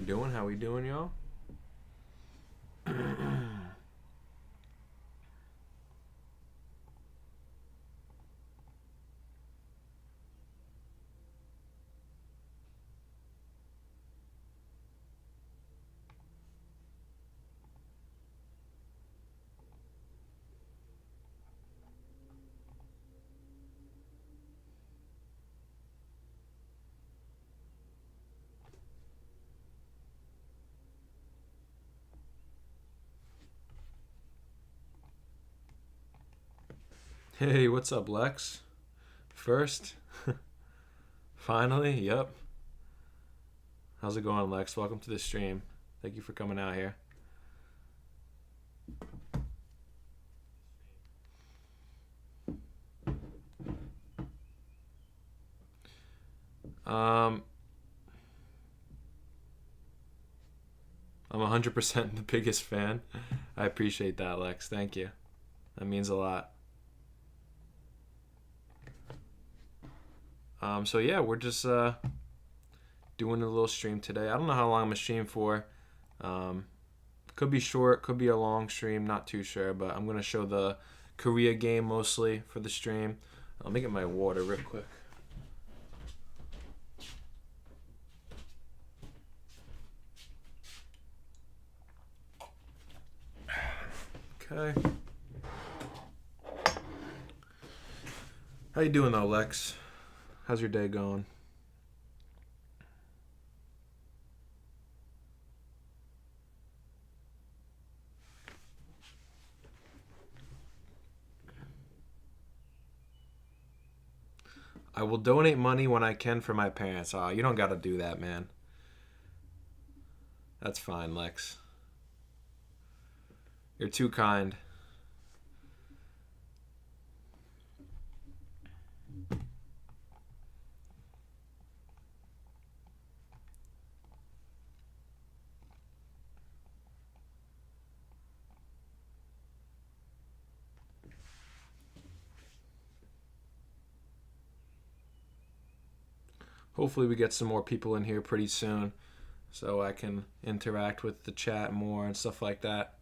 doing? How we doing, y'all? Hey, what's up, Lex? First, finally, yep. How's it going, Lex? Welcome to the stream. Thank you for coming out here. Um, I'm 100% the biggest fan. I appreciate that, Lex. Thank you. That means a lot. So yeah, we're just doing a little stream today. I don't know how long I'm gonna stream for. Um, could be short, could be a long stream, not too sure. But I'm gonna show the Korea game mostly for the stream. Let me get my water real quick. Okay. How you doing though, Lex? How's your day going? I will donate money when I can for my parents. You don't gotta do that, man. That's fine, Lex. You're too kind. Hopefully we get some more people in here pretty soon so I can interact with the chat more and stuff like that.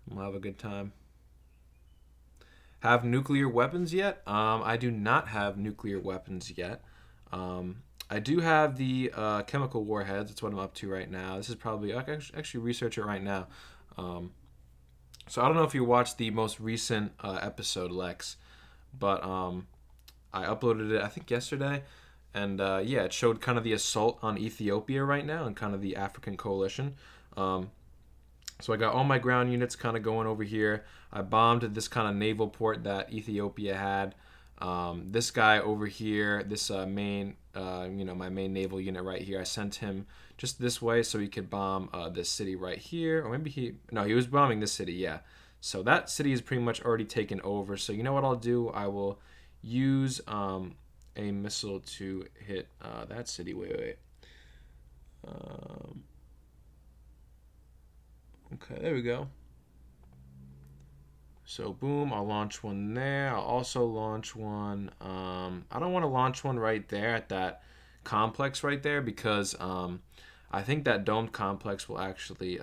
We'll have a good time. Have nuclear weapons yet? I do not have nuclear weapons yet. I do have the chemical warheads. That's what I'm up to right now. This is probably I can actually research it right now. So I don't know if you watched the most recent episode, Lex, but I uploaded it I think yesterday, and yeah, it showed kind of the assault on Ethiopia right now and kind of the African coalition. So I got all my ground units kind of going over here. I bombed this kind of naval port that Ethiopia had. This guy over here, this main, my main naval unit right here, I sent him just this way so he could bomb this city right here. Or maybe he was bombing this city, yeah. So that city is pretty much already taken over. So you know what I'll do? I will use a missile to hit that city. Wait. Okay, there we go. So boom, I'll launch one there. I'll also launch one. I don't want to launch one right there at that complex right there because I think that domed complex will actually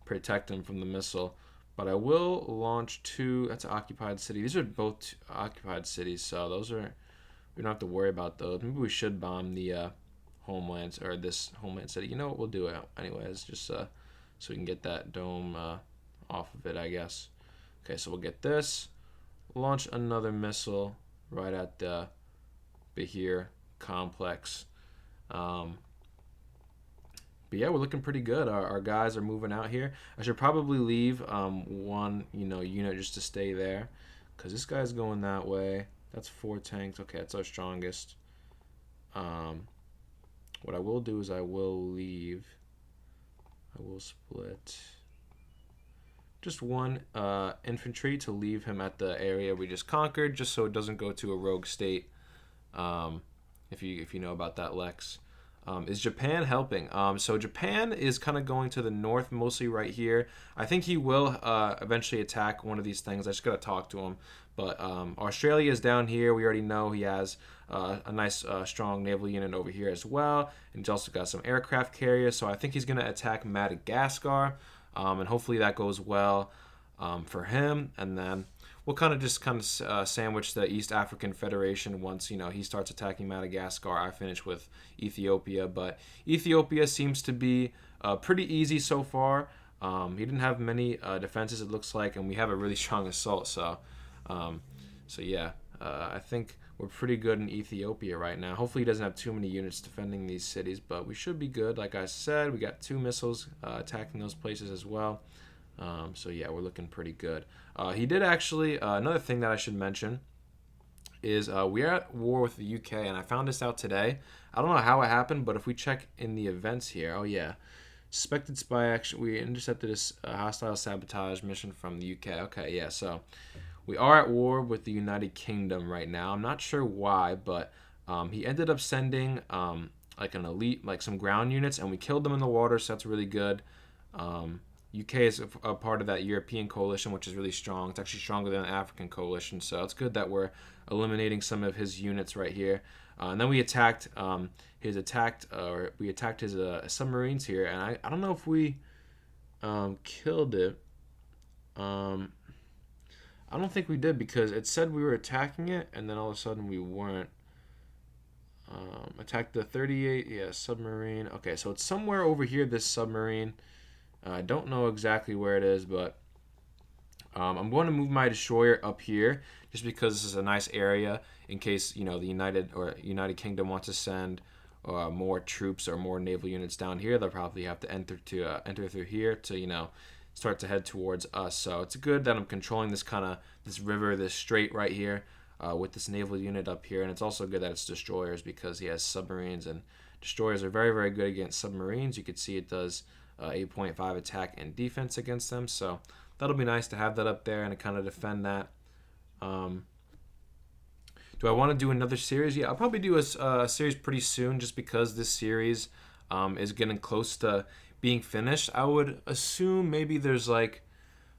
protect them from the missile. But I will launch two. That's an occupied city. These are both occupied cities, so those are we don't have to worry about those. Maybe we should bomb the homelands or this homeland city. You know what? We'll do it anyways, just so we can get that dome off of it, I guess. Okay, so we'll get this. Launch another missile right at the Bahir complex. But yeah, we're looking pretty good. Our guys are moving out here. I should probably leave one unit just to stay there, because this guy's going that way. That's 4 tanks. Okay, that's our strongest. What I will do is I will leave. I will split just one infantry to leave him at the area we just conquered, just so it doesn't go to a rogue state. If you know about that, Lex. Is Japan helping? So Japan is kind of going to the north, mostly right here. I think he will eventually attack one of these things. I just gotta talk to him. But Australia is down here. We already know he has a nice, strong naval unit over here as well. And he's also got some aircraft carriers. So I think he's gonna attack Madagascar, and hopefully that goes well for him. And then we'll sandwich the East African Federation once he starts attacking Madagascar. I finish with Ethiopia, but Ethiopia seems to be pretty easy so far. He didn't have many defenses, it looks like, and we have a really strong assault. So yeah, I think we're pretty good in Ethiopia right now. Hopefully he doesn't have too many units defending these cities, but we should be good. Like I said, we got 2 missiles attacking those places as well. So yeah, we're looking pretty good. He did actually, another thing that I should mention is we are at war with the UK, and I found this out today. I don't know how it happened, but if we check in the events here, oh yeah, suspected spy action, we intercepted a hostile sabotage mission from the UK. Okay, yeah, so we are at war with the United Kingdom right now. I'm not sure why, but he ended up sending like an elite, like some ground units, and we killed them in the water, so that's really good. UK is a part of that European coalition, which is really strong. It's actually stronger than the African coalition, so it's good that we're eliminating some of his units right here. And then we attacked his submarines here, and I don't know if we killed it. I don't think we did, because it said we were attacking it, and then all of a sudden we weren't. Attacked the 38, submarine. Okay, so it's somewhere over here, this submarine. I don't know exactly where it is, but I'm going to move my destroyer up here just because this is a nice area in case the United Kingdom wants to send more troops or more naval units down here. They'll probably have to enter through here to start to head towards us. So it's good that I'm controlling this river, this strait right here with this naval unit up here, and it's also good that it's destroyers because he has submarines, and destroyers are very, very good against submarines. You can see it does 8.5 attack and defense against them, so that'll be nice to have that up there and to kind of defend that. Do I want to do another series? Yeah, I'll probably do a series pretty soon, just because this series is getting close to being finished. I would assume maybe there's like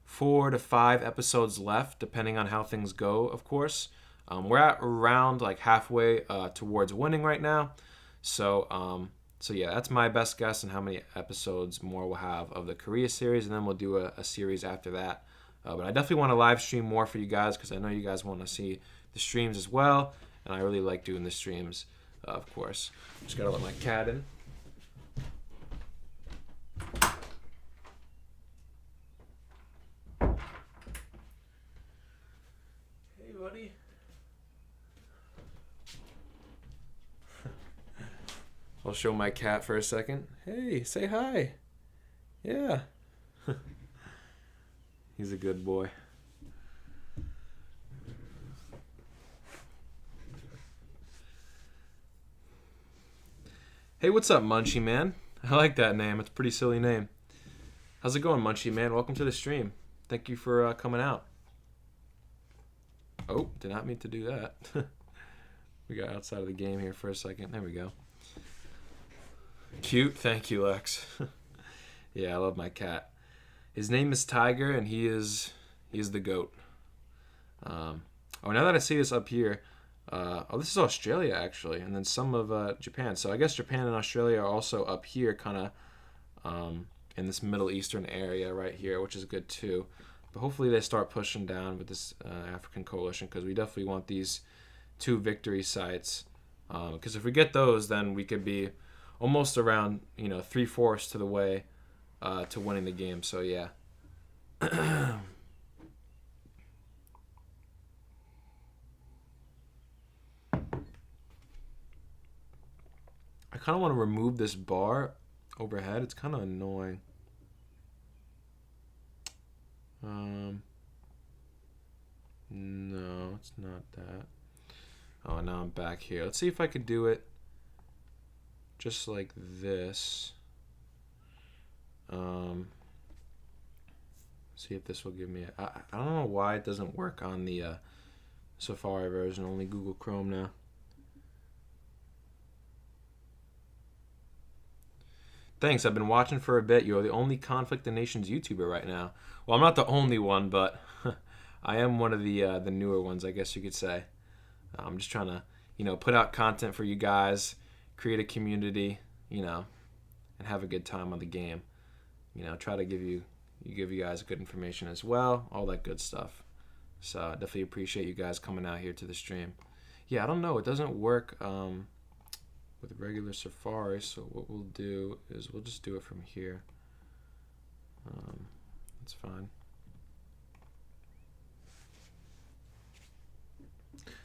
4 to 5 episodes left, depending on how things go, of course. We're at around like halfway towards winning right now, so yeah, that's my best guess on how many episodes more we'll have of the Korea series, and then we'll do a series after that. But I definitely want to live stream more for you guys, because I know you guys want to see the streams as well, and I really like doing the streams, of course. Just gotta let my cat in. Hey, buddy. I'll show my cat for a second. Hey, say hi. Yeah. He's a good boy. Hey, what's up, Munchie Man? I like that name. It's a pretty silly name. How's it going, Munchie Man? Welcome to the stream. Thank you for coming out. Oh, did not mean to do that. We got outside of the game here for a second. There we go. Cute. Thank you, Lex. Yeah, I love my cat. His name is Tiger, and he is the goat. Now that I see this up here, this is Australia actually, and then some of Japan. So I guess Japan and Australia are also up here, kind of in this Middle Eastern area right here, which is good too. But hopefully they start pushing down with this African coalition, because we definitely want these 2 victory sites. Because if we get those, then we could be almost around 3/4 to the way to winning the game. So yeah. I kind of want to remove this bar overhead. It's kind of annoying. No, it's not that. Oh, now I'm back here. Let's see if I could do it just like this. See if this will give me I don't know why it doesn't work on the Safari version, only Google Chrome now. Thanks. I've been watching for a bit. You're the only Conflict of Nations YouTuber right now. Well, I'm not the only one, but I am one of the newer ones, I guess you could say. I'm just trying to, put out content for you guys, create a community, and have a good time on the game. Try to give you guys good information as well, all that good stuff. So I definitely appreciate you guys coming out here to the stream. Yeah, I don't know. It doesn't work with regular Safari, so what we'll do is we'll just do it from here. That's fine.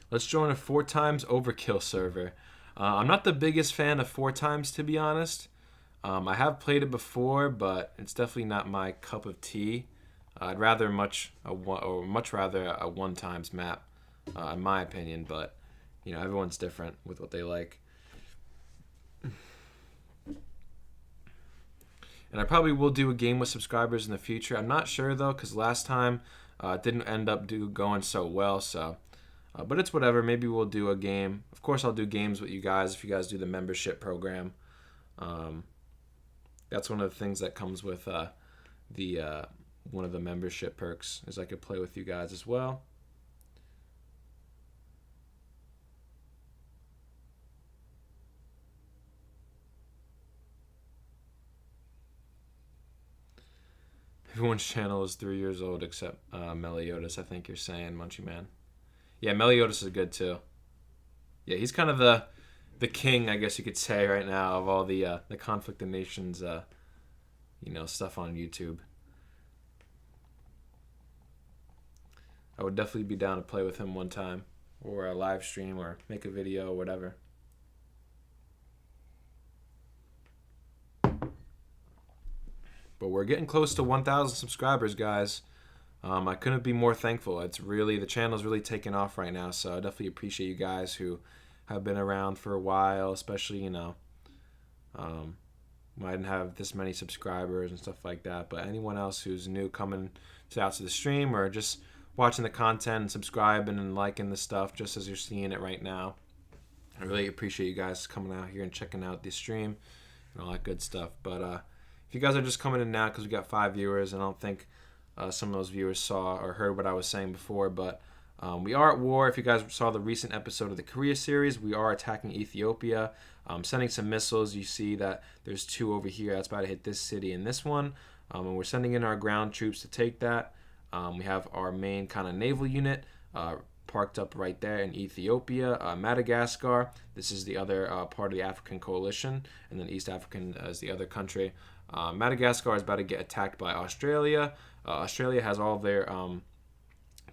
Let's join a 4x Overkill server. I'm not the biggest fan of 4x, to be honest. I have played it before, but it's definitely not my cup of tea. I'd rather much rather a 1x map, in my opinion. But everyone's different with what they like. And I probably will do a game with subscribers in the future. I'm not sure though, because last time it didn't end up going so well. So, but it's whatever. Maybe we'll do a game. Of course, I'll do games with you guys if you guys do the membership program. That's one of the things that comes with one of the membership perks is I could play with you guys as well. Everyone's channel is 3 years old except Meliodas, I think you're saying, Munchie Man. Yeah, Meliodas is good too. Yeah, he's kind of the king, I guess you could say, right now of all the Conflict of Nations, stuff on YouTube. I would definitely be down to play with him one time, or a live stream, or make a video, or whatever. But we're getting close to 1,000 subscribers, guys. I couldn't be more thankful. The channel's really taking off right now, so I definitely appreciate you guys who have been around for a while, especially, I didn't have this many subscribers and stuff like that, but anyone else who's new coming out to the stream or just watching the content and subscribing and liking the stuff just as you're seeing it right now, I really appreciate you guys coming out here and checking out the stream and all that good stuff. But if you guys are just coming in now because we got 5 viewers, and I don't think some of those viewers saw or heard what I was saying before, but we are at war. If you guys saw the recent episode of the Korea series, we are attacking Ethiopia, sending some missiles. You see that there's 2 over here that's about to hit this city and this one, and we're sending in our ground troops to take that. We have our main kind of naval unit parked up right there in Ethiopia. Madagascar, this is the other part of the African coalition, and then East African is the other country. Madagascar is about to get attacked by Australia. Australia has all their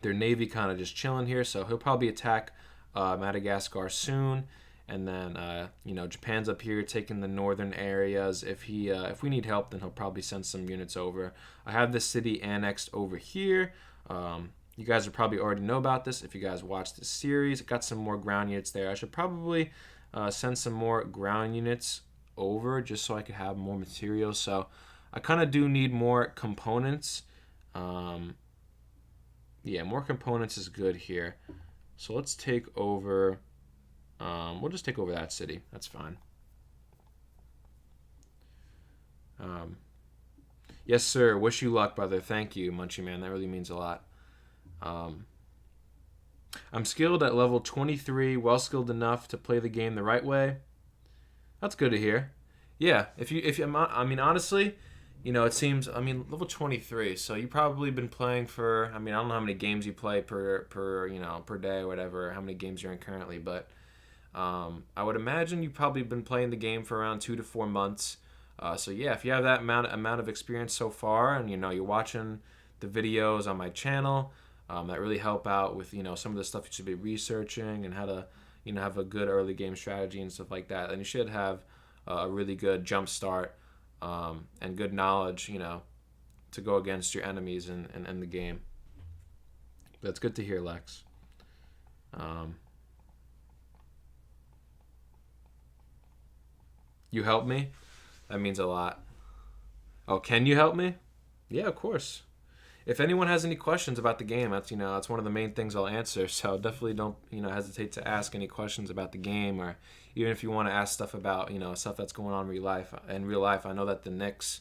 navy kind of just chilling here, so he'll probably attack Madagascar soon. And then Japan's up here taking the northern areas. If we need help, then he'll probably send some units over. I have this city annexed over here. You guys will probably already know about this if you guys watched this series. Got some more ground units there. I should probably send some more ground units over just so I could have more materials. So I kind of do need more components. Yeah, more components is good here. So let's take over. We'll just take over that city. That's fine. Yes, sir. Wish you luck, brother. Thank you, Munchie Man. That really means a lot. I'm skilled at level 23, well skilled enough to play the game the right way. That's good to hear. Yeah, honestly, it seems, level 23, so you've probably been playing for, I don't know how many games you play per day or whatever, how many games you're in currently, but I would imagine you've probably been playing the game for around 2 to 4 months. So yeah, if you have that amount of experience so far, and you're watching the videos on my channel, that really help out with some of the stuff you should be researching and how to have a good early game strategy and stuff like that, then you should have a really good jump start and good knowledge to go against your enemies in the game. But that's good to hear, Lex. You help me? That means a lot. Oh, can you help me? Yeah, of course. if anyone has any questions about the game, that's one of the main things I'll answer. So definitely don't hesitate to ask any questions about the game, or even if you want to ask stuff about stuff that's going on in real life. In real life, I know that the Knicks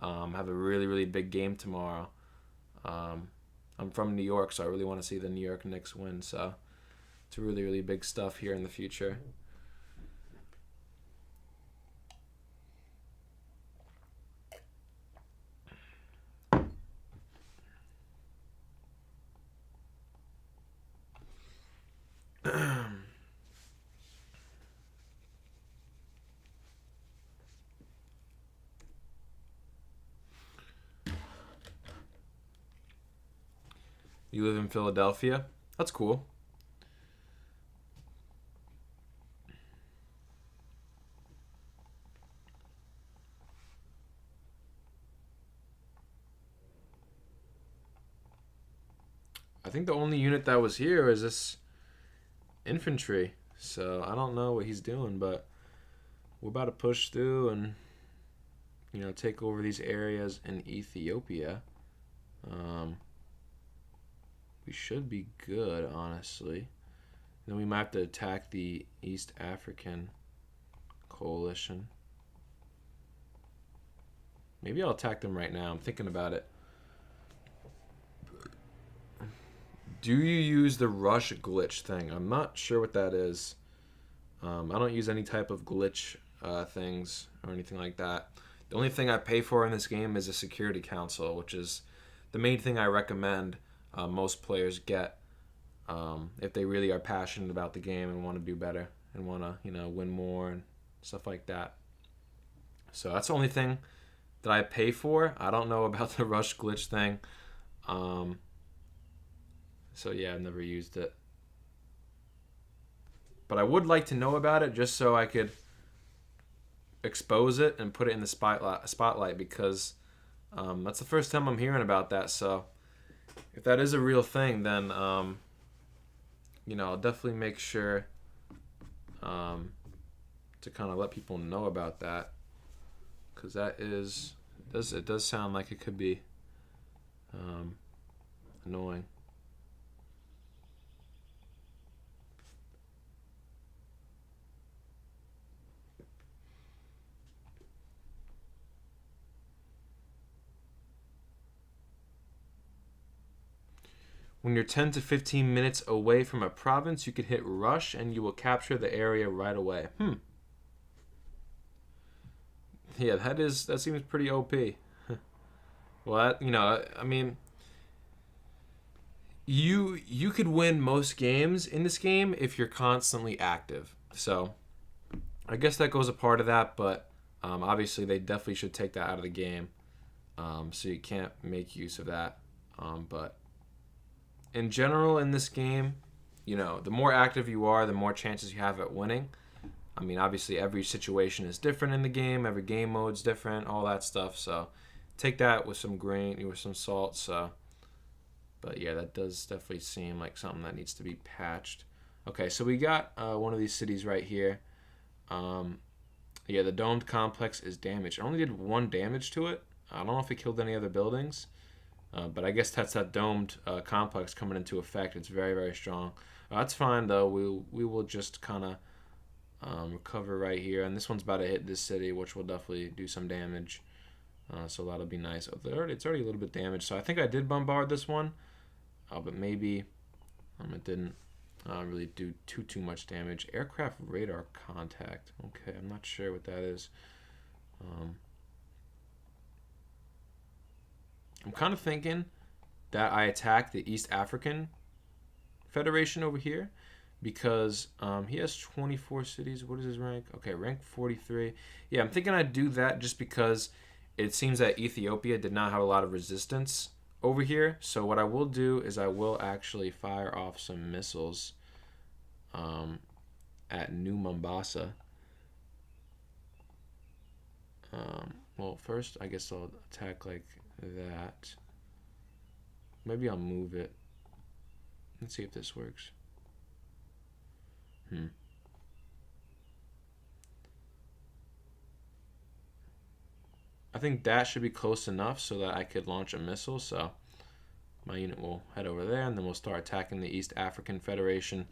have a really really big game tomorrow. Um, I'm from New York, so I really want to see the New York Knicks win. So it's really really big stuff here in the future. You live in Philadelphia? That's cool. I think the only unit that was here is this infantry. So I don't know what he's doing, but we're about to push through and take over these areas in Ethiopia. Um, we should be good, honestly. Then we might have to attack the East African coalition. Maybe I'll attack them right now. I'm thinking about it. Do you use the rush glitch thing? I'm not sure what that is. I don't use any type of glitch things or anything like that. The only thing I pay for in this game is a security council, which is the main thing I recommend most players get if they really are passionate about the game and want to do better and want to win more and stuff like that. So that's the only thing that I pay for. I don't know about the rush glitch thing. So yeah, I've never used it. But I would like to know about it just so I could expose it and put it in the spotlight because that's the first time I'm hearing about that. So if that is a real thing, then I'll definitely make sure to kind of let people know about that because it does sound like it could be annoying. When you're 10 to 15 minutes away from a province, you can hit rush and you will capture the area right away. Yeah, that seems pretty OP. Well, I mean, you could win most games in this game if you're constantly active. So, I guess that goes a part of that, but obviously they definitely should take that out of the game. So you can't make use of that. But in general in this game, the more active you are, the more chances you have at winning. I mean, obviously every situation is different in the game, every game mode's different, all that stuff. So take that with some grain, with some salt. So, but yeah, that does definitely seem like something that needs to be patched. Okay, so we got one of these cities right here. Yeah, the domed complex is damaged. I only did 1 damage to it. I don't know if it killed any other buildings. But I guess that's that domed complex coming into effect. It's very, very strong. That's fine, though. We will just kind of recover right here. And this one's about to hit this city, which will definitely do some damage. So that'll be nice. It's already a little bit damaged. So I think I did bombard this one. But maybe it didn't really do too much damage. Aircraft radar contact. Okay, I'm not sure what that is. I'm kind of thinking that I attack the East African Federation over here because he has 24 cities. What is his rank? Okay, rank 43. Yeah, I'm thinking I'd do that just because it seems that Ethiopia did not have a lot of resistance over here. So what I will do is I will actually fire off some missiles at New Mombasa. Well, first I guess I'll attack like that. Maybe I'll move it. Let's see if this works. I think that should be close enough so that I could launch a missile. So my unit will head over there, and then we'll start attacking the East African Federation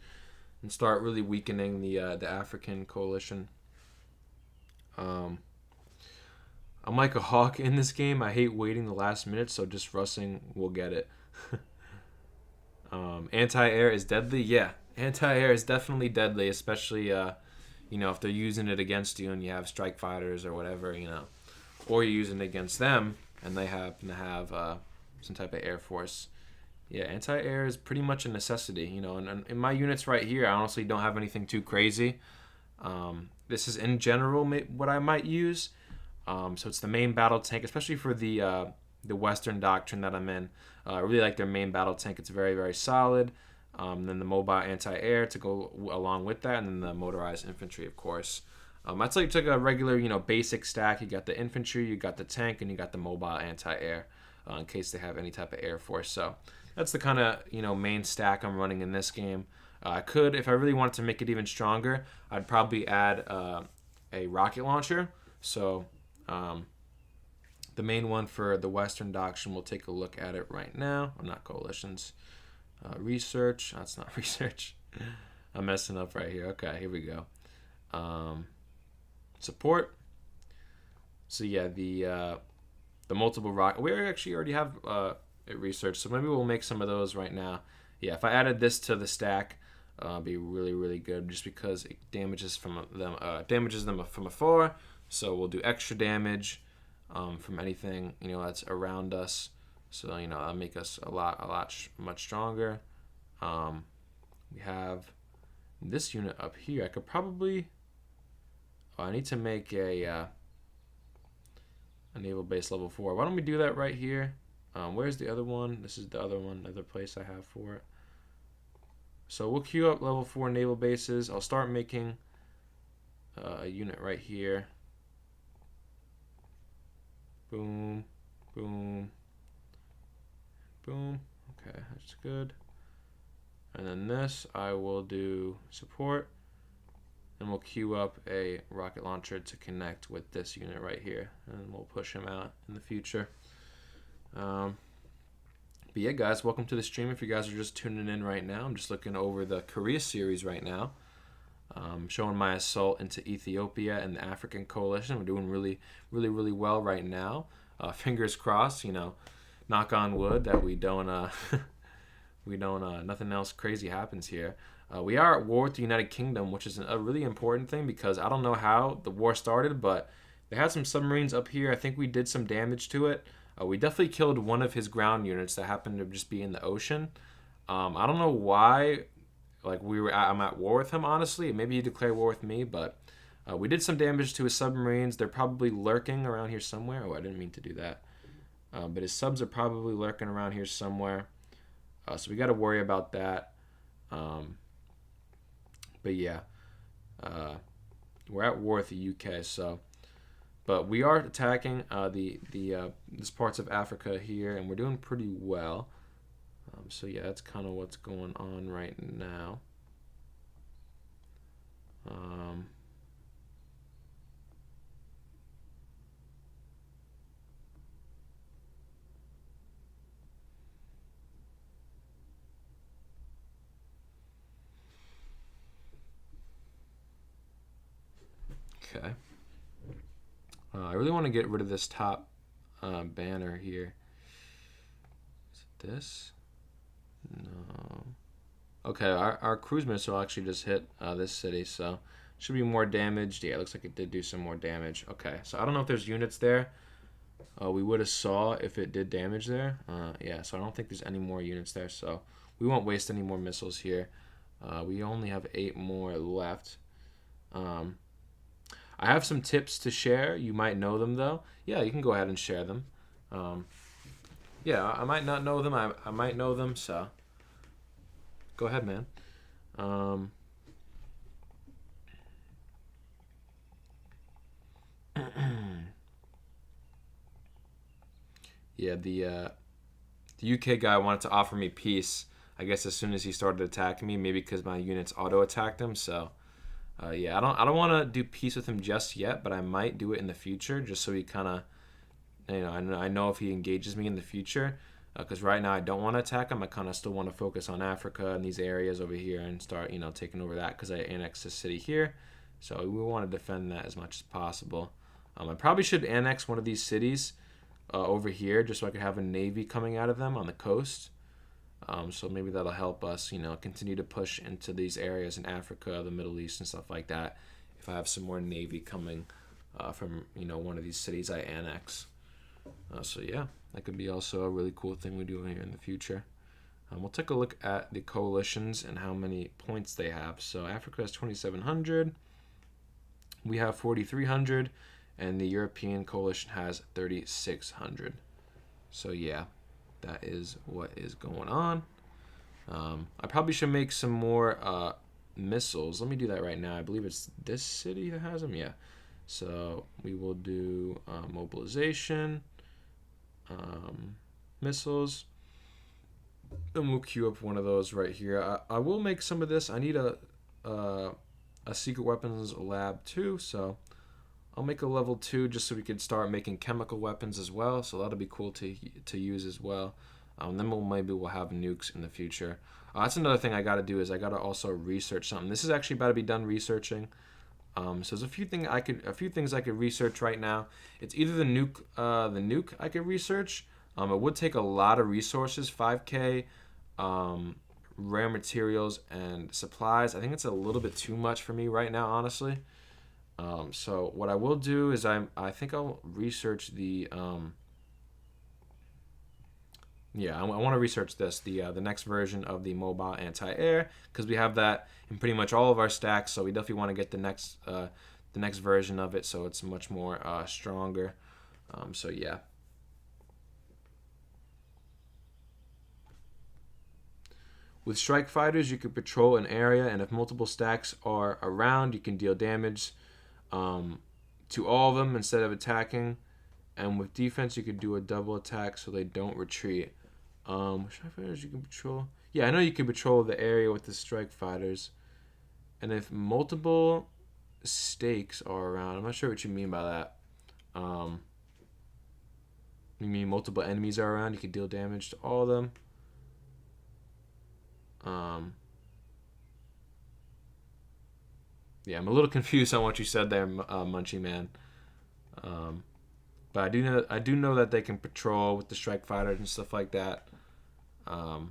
and start really weakening the African coalition. I'm like a hawk in this game. I hate waiting the last minute, so just rushing will get it. Anti-air is deadly. Yeah, anti-air is definitely deadly, especially if they're using it against you and you have strike fighters or whatever, or you're using it against them and they happen to have some type of air force. Yeah, anti-air is pretty much a necessity, and in my units right here, I honestly don't have anything too crazy. This is in general what I might use. So it's the main battle tank, especially for the Western doctrine that I'm in. I really like their main battle tank. It's very, very solid. Then the mobile anti-air to go along with that, and then the motorized infantry, of course. I'd say you took a regular, basic stack. You got the infantry, you got the tank, and you got the mobile anti-air in case they have any type of air force. So that's the kind of main stack I'm running in this game. I could, if I really wanted to make it even stronger, I'd probably add a rocket launcher. So the main one for the Western Doctrine, we'll take a look at it right now. I'm not coalitions. Research. That's not research. I'm messing up right here. Okay, here we go. Support. So yeah, the multiple rocket. We actually already have it researched, so maybe we'll make some of those right now. Yeah, if I added this to the stack, it'd be really, really good, just because it damages them from afar. So we'll do extra damage from anything that's around us. So that'll make us much stronger. We have this unit up here. I could probably. I need to make a naval base level 4. Why don't we do that right here? Where's the other one? This is the other place I have for it. So we'll queue up level 4 naval bases. I'll start making a unit right here. Boom, boom, boom. Okay, that's good. And then this, I will do support. And we'll queue up a rocket launcher to connect with this unit right here. And we'll push him out in the future. But yeah, guys, welcome to the stream. If you guys are just tuning in right now, I'm just looking over the Korea series right now. Showing my assault into Ethiopia and the African coalition. We're doing really, really, really well right now. Fingers crossed, knock on wood that we don't, nothing else crazy happens here. We are at war with the United Kingdom, which is a really important thing because I don't know how the war started, but they had some submarines up here. I think we did some damage to it. We definitely killed one of his ground units that happened to just be in the ocean. I don't know why. I'm at war with him, honestly. Maybe he declared war with me, but we did some damage to his submarines. They're probably lurking around here somewhere. Oh, I didn't mean to do that. But his subs are probably lurking around here somewhere. So we got to worry about that. But yeah, we're at war with the UK. But we are attacking these parts of Africa here, and we're doing pretty well. So yeah, that's kind of what's going on right now. Okay. I really want to get rid of this top banner here. Is it this? No. Okay, our cruise missile actually just hit this city, so should be more damaged. Yeah, it looks like it did do some more damage. Okay, so I don't know if there's units there. We would have saw if it did damage there. Yeah, so I don't think there's any more units there, so we won't waste any more missiles here. We only have 8 more left. I have some tips to share. You might know them, though. Yeah, you can go ahead and share them. Yeah, I might not know them. I might know them, so go ahead, man. Yeah, the UK guy wanted to offer me peace, I guess, as soon as he started attacking me, maybe because my units auto-attacked him, so... yeah, I don't want to do peace with him just yet, but I might do it in the future, just so he kind of, I know if he engages me in the future, Because right now I don't want to attack them. I kind of still want to focus on Africa and these areas over here and start, taking over that because I annexed this city here. So we want to defend that as much as possible. I probably should annex one of these cities over here just so I could have a navy coming out of them on the coast. So maybe that'll help us, continue to push into these areas in Africa, the Middle East, and stuff like that. If I have some more navy coming from, one of these cities I annex. So yeah, that could be also a really cool thing we do here in the future. We'll take a look at the coalitions and how many points they have. So Africa has 2,700. We have 4,300. And the European coalition has 3,600. So yeah, that is what is going on. I probably should make some more missiles. Let me do that right now. I believe it's this city that has them. Yeah. So we will do mobilization, missiles, and we'll queue up one of those right here. I will make some of this. I need a secret weapons lab too. So I'll make a level 2 just so we could start making chemical weapons as well. So that'll be cool to use as well. Then maybe we'll have nukes in the future. That's another thing I got to do is I got to also research something. This is actually about to be done researching. So there's a few things I could research right now. It's either the nuke I could research. It would take a lot of resources, 5K, rare materials and supplies. I think it's a little bit too much for me right now, honestly. So what I will do is I think I'll research the I want to research the next version of the mobile anti-air because we have that in pretty much all of our stacks. So we definitely want to get the next version of it so it's much more stronger. So yeah. With strike fighters, you can patrol an area, and if multiple stacks are around, you can deal damage to all of them instead of attacking. And with defense, you could do a double attack so they don't retreat. Strike fighters you can patrol. Yeah, I know you can patrol the area with the strike fighters. And if multiple stakes are around, I'm not sure what you mean by that. You mean multiple enemies are around, you can deal damage to all of them. Yeah, I'm a little confused on what you said there, Munchie Man. But I do know that they can patrol with the strike fighters and stuff like that. But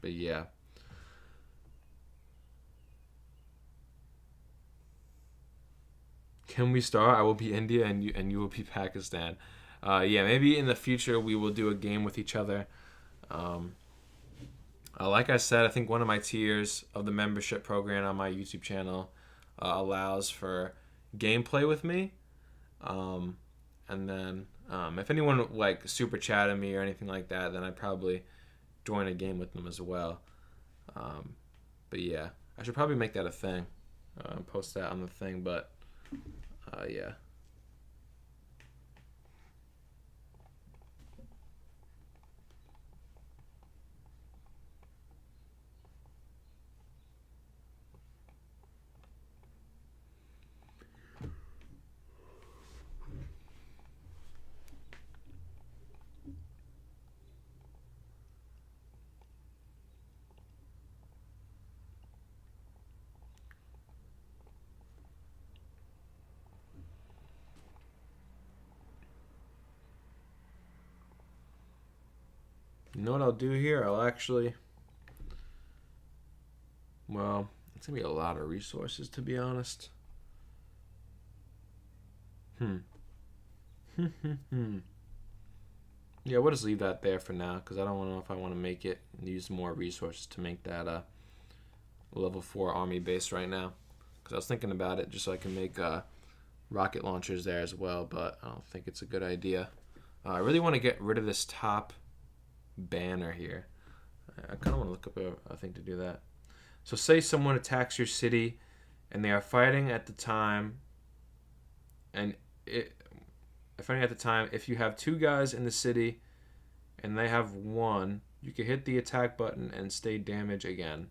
yeah. Can we start? I will be India and you will be Pakistan. Yeah, maybe in the future we will do a game with each other. Like I said, I think one of my tiers of the membership program on my YouTube channel allows for gameplay with me. And then if anyone like super chatted me or anything like that, then I'd probably join a game with them as well. But yeah, I should probably make that a thing. Post that on the thing, but yeah. You know what I'll do here? I'll actually... Well, it's going to be a lot of resources, to be honest. Yeah, we'll just leave that there for now, because I don't know if I want to make it and use more resources to make that a level 4 army base right now. Because I was thinking about it just so I can make rocket launchers there as well, but I don't think it's a good idea. I really want to get rid of this top banner here. I kind of want to look up a thing to do that. So say someone attacks your city and they are fighting at the time, and if you have 2 guys in the city and they have 1, you can hit the attack button and stay damage again.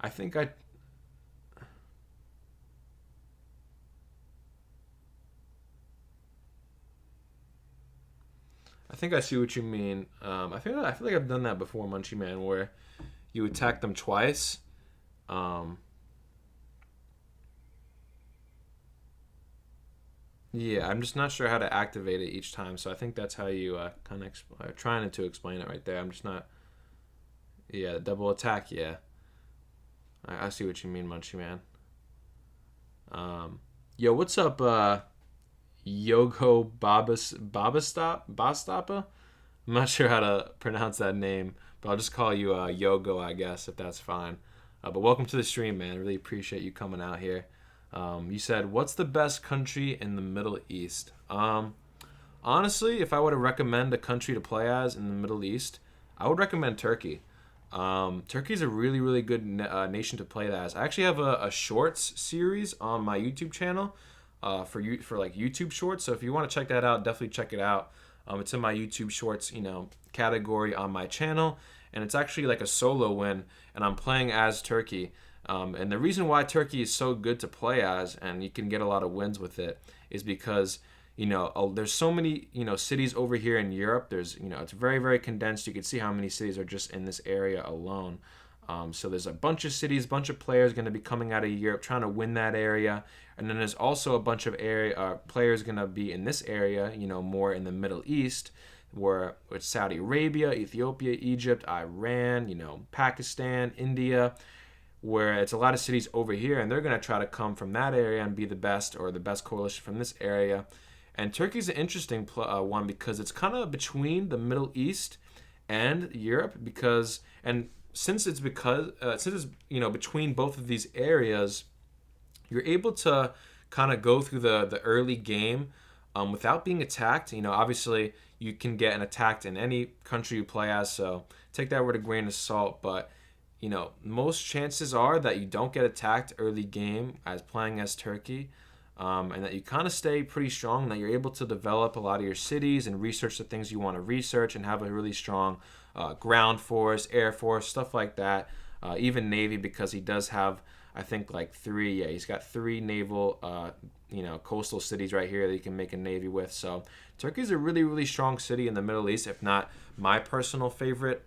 I think I I think I see what you mean. I feel like I've done that before, Munchie Man, where you attack them twice. Um, yeah, I'm just not sure how to activate it each time, so I think that's how you kind of trying to explain it right there. I'm just not. Yeah, double attack. Yeah, I see what you mean, Munchie Man. Yo, what's up, Yogo Bastapa? I'm not sure how to pronounce that name, but I'll just call you Yogo, I guess, if that's fine. But welcome to the stream, man. Really appreciate you coming out here. You said, what's the best country in the Middle East? Honestly, if I were to recommend a country to play as in the Middle East, I would recommend Turkey. Turkey's a really, really good nation to play as. I actually have a shorts series on my YouTube channel for like YouTube shorts. So if you want to check that out, definitely check it out. It's in my YouTube shorts, category on my channel, and it's actually like a solo win, and I'm playing as Turkey. And the reason why Turkey is so good to play as, and you can get a lot of wins with it, is because there's so many cities over here in Europe. There's it's very, very condensed. You can see how many cities are just in this area alone. So there's a bunch of cities, bunch of players going to be coming out of Europe trying to win that area, and then there's also a bunch of players going to be in this area, more in the Middle East, where with Saudi Arabia, Ethiopia, Egypt, Iran, Pakistan, India, where it's a lot of cities over here, and they're going to try to come from that area and be the best or the best coalition from this area. And Turkey's an interesting one because it's kind of between the Middle East and Europe since it's between both of these areas, you're able to kind of go through the early game without being attacked. Obviously you can get attacked in any country you play as, so take that with a grain of salt. But most chances are that you don't get attacked early game as playing as Turkey, and that you kind of stay pretty strong, and that you're able to develop a lot of your cities and research the things you want to research and have a really strong ground force, air force, stuff like that. Even Navy, because he does have, I think, like three. Yeah, he's got three naval, coastal cities right here that you can make a navy with. So Turkey's a really, really strong city in the Middle East, if not my personal favorite,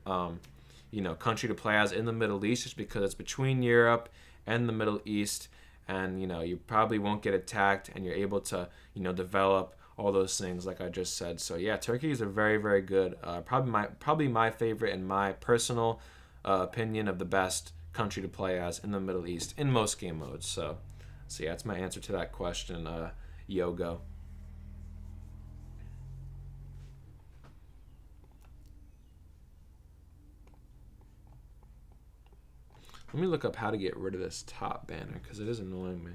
country to play as in the Middle East, just because it's between Europe and the Middle East, and you probably won't get attacked, and you're able to develop all those things like I just said. So yeah, Turkey is a very, very good, probably my favorite and my personal opinion of the best country to play as in the Middle East in most game modes. So yeah, that's my answer to that question, Yogo. Let me look up how to get rid of this top banner because it is annoying me.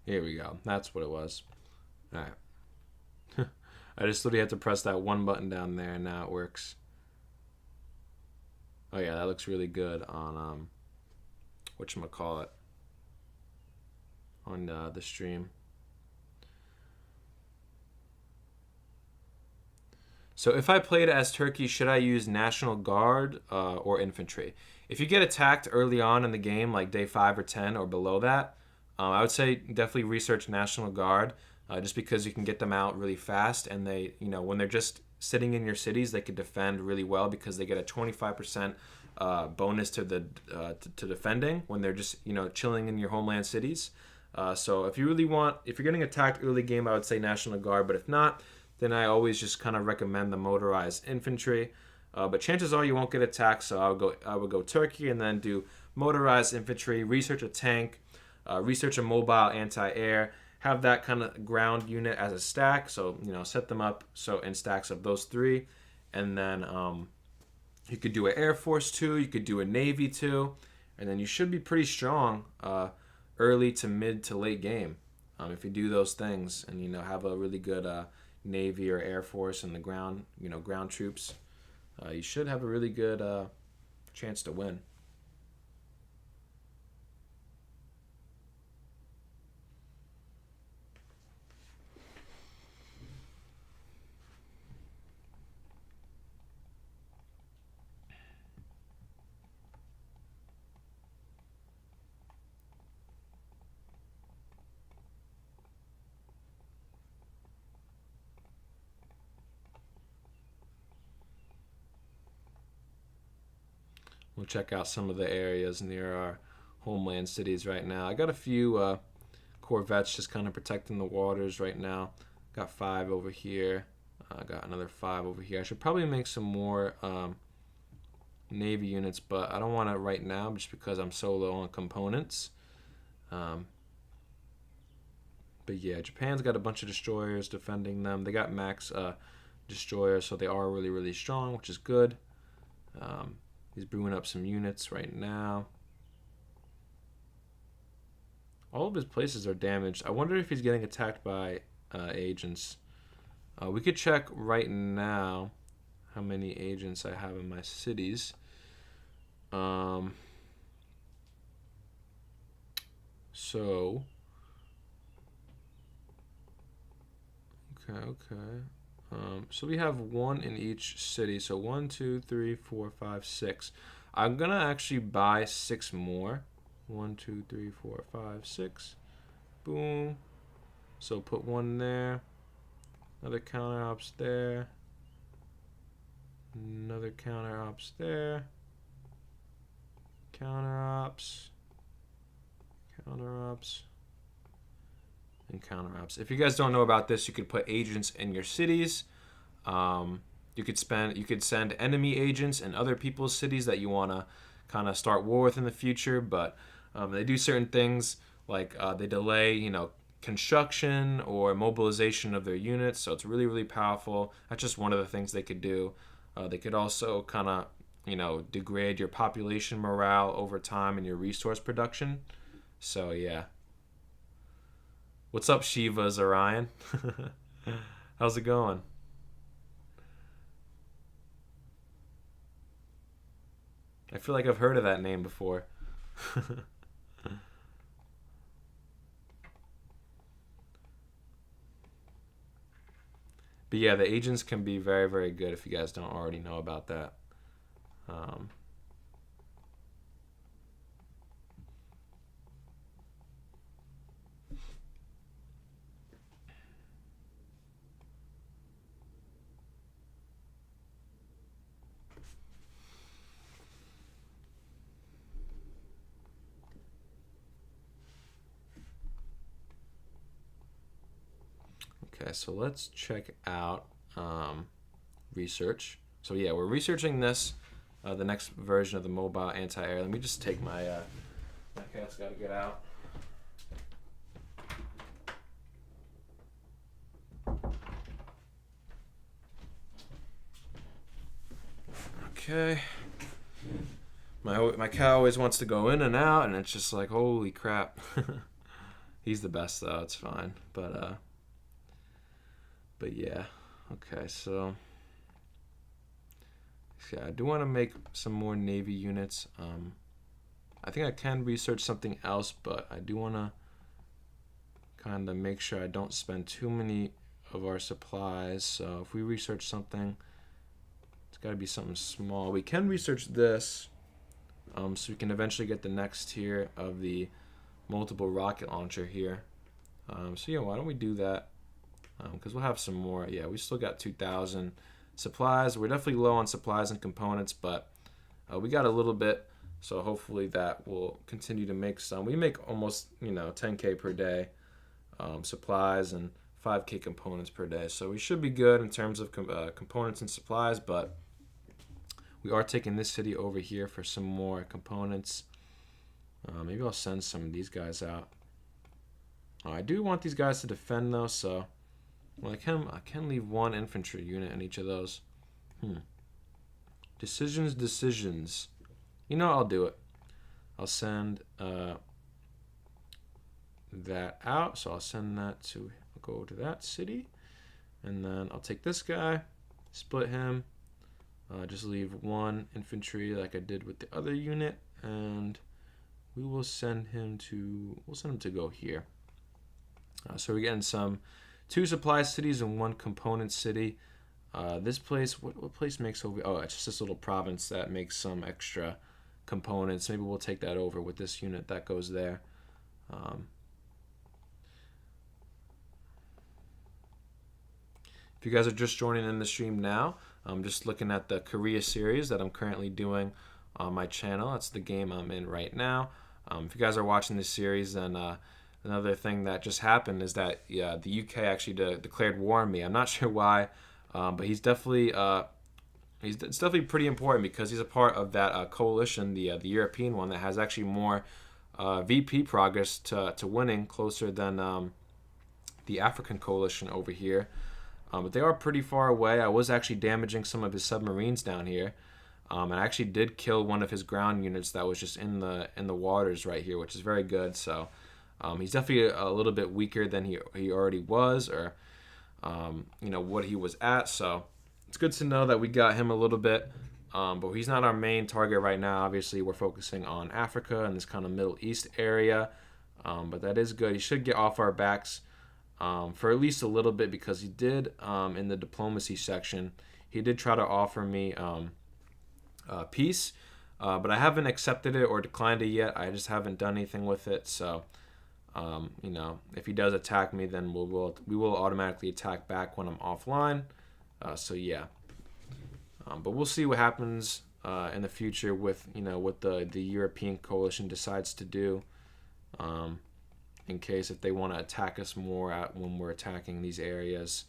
Here we go. That's what it was. All right. I just literally had to press that one button down there, and now it works. Oh yeah, that looks really good on whatchamacallit, on the stream. So if I played as Turkey, should I use National Guard or infantry? If you get attacked early on in the game, like day 5 or 10 or below that, I would say definitely research National Guard, just because you can get them out really fast, and they, when they're just sitting in your cities, they can defend really well because they get a 25% bonus to the to defending when they're just chilling in your homeland cities. So if you're getting attacked early game, I would say National Guard, but if not, then I always just kind of recommend the motorized infantry. But chances are you won't get attacked, so I would go Turkey and then do motorized infantry, research a tank, research a mobile anti-air, have that kind of ground unit as a stack. So, you know, set them up so in stacks of those three. And then you could do an Air Force 2, you could do a Navy 2, and then you should be pretty strong early to mid to late game if you do those things and, you know, have a really good Navy or Air Force in the ground, you know, ground troops. You should have a really good chance to win. We'll check out some of the areas near our homeland cities right now. I got a few corvettes just kind of protecting the waters right now. Got 5 over here. I got another 5 over here. I should probably make some more Navy units, but I don't want to right now just because I'm so low on components. But yeah, Japan's got a bunch of destroyers defending them. They got max destroyers, so they are really, really strong, which is good. He's brewing up some units right now. All of his places are damaged. I wonder if he's getting attacked by agents. We could check right now how many agents I have in my cities. So, okay. So we have 1 in each city. So 1, 2, 3, 4, 5, 6. I'm gonna actually buy 6 more. 1, 2, 3, 4, 5, 6. Boom. So put 1 there. Another counter ops there. Another counter ops there. Counter ops. Counter ops. And counter ops. If you guys don't know about this, you could put agents in your cities. You could send enemy agents in other people's cities that you want to kind of start war with in the future, but they do certain things like they delay, you know, construction or mobilization of their units, so it's really, really powerful. That's just one of the things they could do. They could also kind of, you know, degrade your population morale over time and your resource production. So yeah. What's up, Shiva's Orion? How's it going? I feel like I've heard of that name before. But yeah, the agents can be very, very good if you guys don't already know about that. Um, Okay, so let's check out research. So yeah, we're researching this, the next version of the mobile anti-air. Let me just take my cat's got to get out. Okay. My cat always wants to go in and out, and it's just like, holy crap. He's the best though. It's fine, but yeah. Okay, so yeah, I do want to make some more Navy units. I think I can research something else, but I do want to kind of make sure I don't spend too many of our supplies. So if we research something, it's got to be something small. We can research this, so we can eventually get the next tier of the multiple rocket launcher here. So yeah, why don't we do that? Because we'll have some more. Yeah, we still got 2,000 supplies. We're definitely low on supplies and components, but we got a little bit, so hopefully that will continue to make some. We make almost, 10K per day supplies and 5K components per day, so we should be good in terms of components and supplies, but we are taking this city over here for some more components. Maybe I'll send some of these guys out. Oh, I do want these guys to defend though, so well, I can leave one infantry unit in each of those. Decisions. You know, I'll do it. I'll send that out. So I'll send that to go to that city, and then I'll take this guy, split him, just leave one infantry like I did with the other unit, and we will send him to go here. So we're getting some 2 supply cities and 1 component city. This place, what place makes over? Oh, it's just this little province that makes some extra components. Maybe we'll take that over with this unit that goes there. If you guys are just joining in the stream now, I'm just looking at the Korea series that I'm currently doing on my channel. That's the game I'm in right now. If you guys are watching this series, then another thing that just happened is that the UK actually declared war on me. I'm not sure why, but it's definitely pretty important because he's a part of that coalition, the European one, that has actually more VP progress to winning, closer than the African coalition over here. But they are pretty far away. I was actually damaging some of his submarines down here. And I actually did kill one of his ground units that was just in the waters right here, which is very good. So he's definitely a little bit weaker than he already was, or what he was at. So it's good to know that we got him a little bit. But he's not our main target right now. Obviously, we're focusing on Africa and this kind of Middle East area. But that is good. He should get off our backs for at least a little bit, because he did, in the diplomacy section, he did try to offer me peace, but I haven't accepted it or declined it yet. I just haven't done anything with it. So, if he does attack me, then we will automatically attack back when I'm offline. So yeah, but we'll see what happens in the future with what the European coalition decides to do. In case if they want to attack us more when we're attacking these areas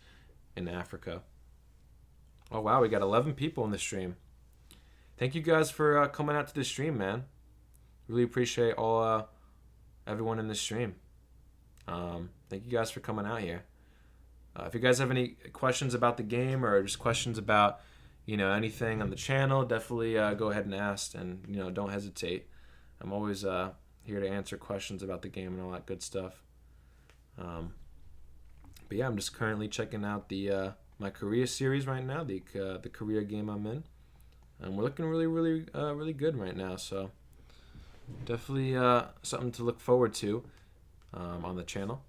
in Africa. Oh wow, we got 11 people in the stream. Thank you guys for coming out to the stream, man. Really appreciate all everyone in the stream. Thank you guys for coming out here. If you guys have any questions about the game, or just questions about anything on the channel, definitely go ahead and ask, and don't hesitate. I'm always here to answer questions about the game and all that good stuff. But yeah, I'm just currently checking out the my Korea series right now, the Korea game I'm in, and we're looking really, really, really good right now. So definitely something to look forward to on the channel.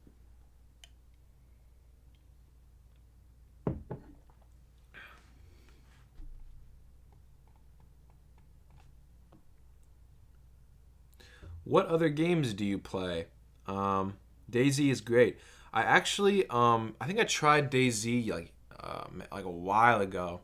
What other games do you play? DayZ is great. I actually, I think I tried DayZ like a while ago.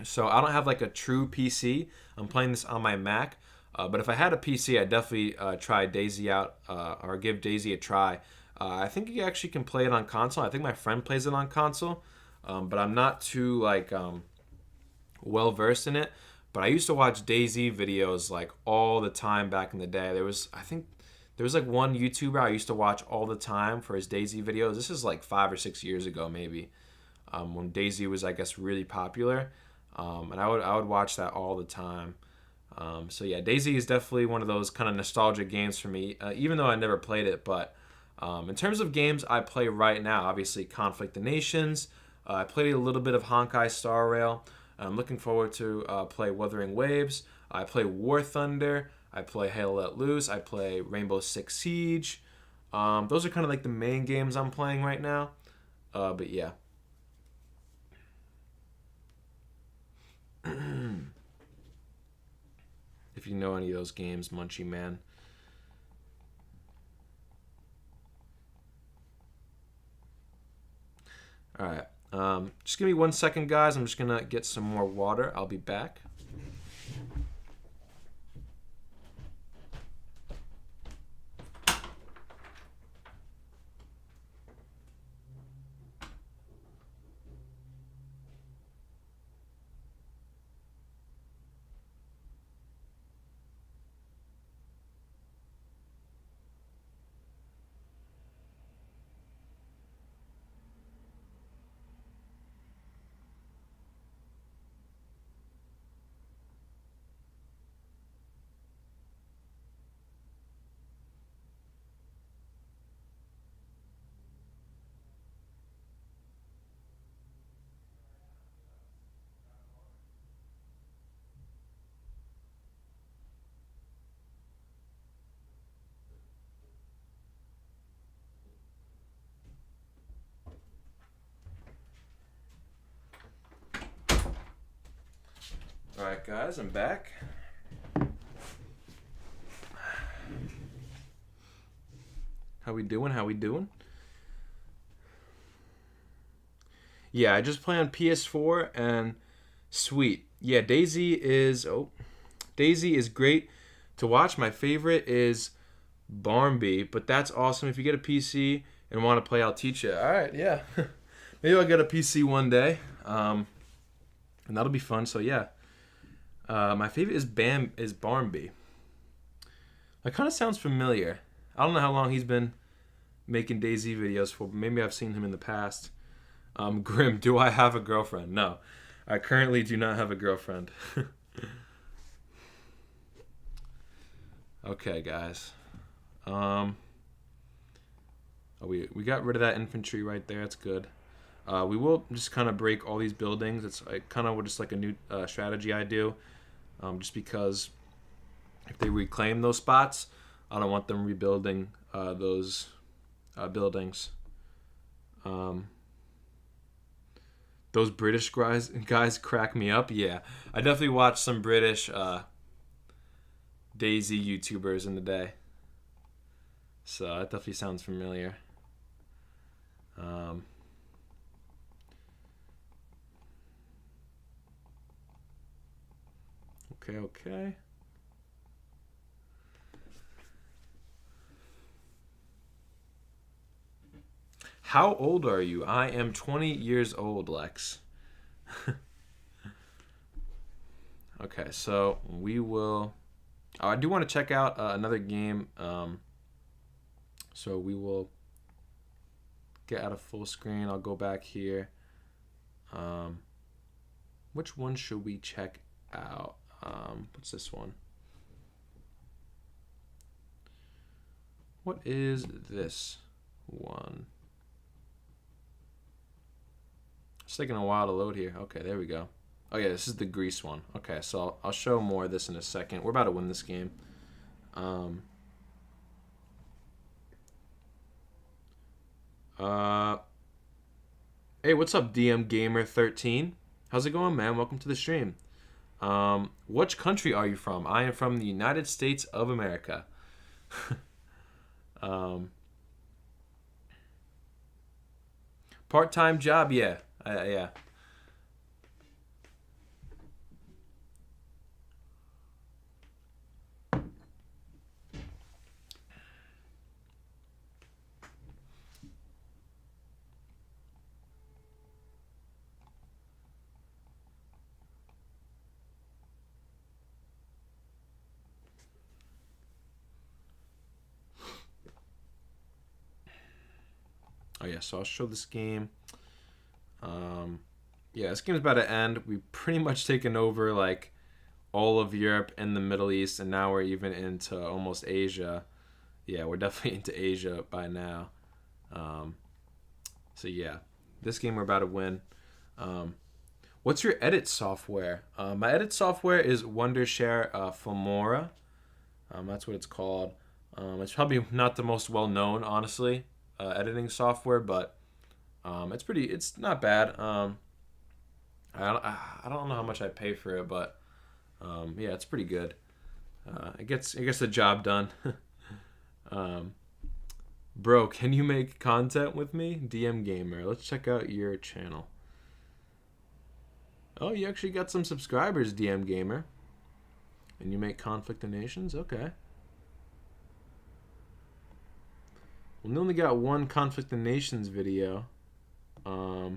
So I don't have like a true PC. I'm playing this on my Mac. But if I had a PC, I'd definitely try DayZ out, or give DayZ a try. I think you actually can play it on console. I think my friend plays it on console, but I'm not too well versed in it. But I used to watch DayZ videos like all the time back in the day. There was like one YouTuber I used to watch all the time for his DayZ videos. This is like 5 or 6 years ago maybe, when DayZ was, I guess, really popular, and I would watch that all the time. So yeah, DayZ is definitely one of those kind of nostalgic games for me, even though I never played it. But in terms of games I play right now, obviously Conflict of Nations. I played a little bit of Honkai Star Rail. I'm looking forward to play Wuthering Waves. I play War Thunder. I play Halo Let Loose. I play Rainbow Six Siege. Those are kind of like the main games I'm playing right now. But yeah. If you know any of those games, Munchie Man. All right. Just give me 1 second, guys. I'm just going to get some more water. I'll be back. Alright guys, I'm back. How we doing? How we doing? Yeah, I just play on PS4 and sweet. Yeah, Daisy is great to watch. My favorite is Barmby, but that's awesome. If you get a PC and want to play, I'll teach you. Alright, yeah. Maybe I'll get a PC one day. And that'll be fun. So yeah. My favorite is Barmby. That kind of sounds familiar. I don't know how long he's been making Daisy videos for, but maybe I've seen him in the past. Grim, do I have a girlfriend? No. I currently do not have a girlfriend. Okay, guys. We got rid of that infantry right there. That's good. We will just kind of break all these buildings. It's kind of just like a new strategy I do. Just because if they reclaim those spots, I don't want them rebuilding those buildings. Those British guys crack me up. Yeah, I definitely watched some British Daisy YouTubers in the day. So that definitely sounds familiar. Okay. How old are you? I am 20 years old, Lex. Okay, so we will... Oh, I do want to check out another game. So we will get out of full screen. I'll go back here. Which one should we check out? What's this one? What is this one? It's taking a while to load here. Okay, there we go. Oh yeah, this is the Greece one. Okay, so I'll show more of this in a second. We're about to win this game. Hey, what's up, DM Gamer 13? How's it going, man? Welcome to the stream. Which country are you from? I am from the United States of America. Part-time job, yeah. Yeah. Oh yeah, so I'll show this game. Yeah, this game's about to end. We've pretty much taken over like all of Europe and the Middle East, and now we're even into almost Asia. Yeah, we're definitely into Asia by now. So yeah, this game we're about to win. What's your edit software? My edit software is Wondershare Filmora. That's what it's called. It's probably not the most well-known, honestly, editing software, but it's not bad. I don't know how much I pay for it, but yeah, it's pretty good. It gets the job done. Bro, can you make content with me? DM Gamer. Let's check out your channel. Oh, you actually got some subscribers, DM Gamer. And you make Conflict of Nations? Okay. We only got one Conflict of Nations video. I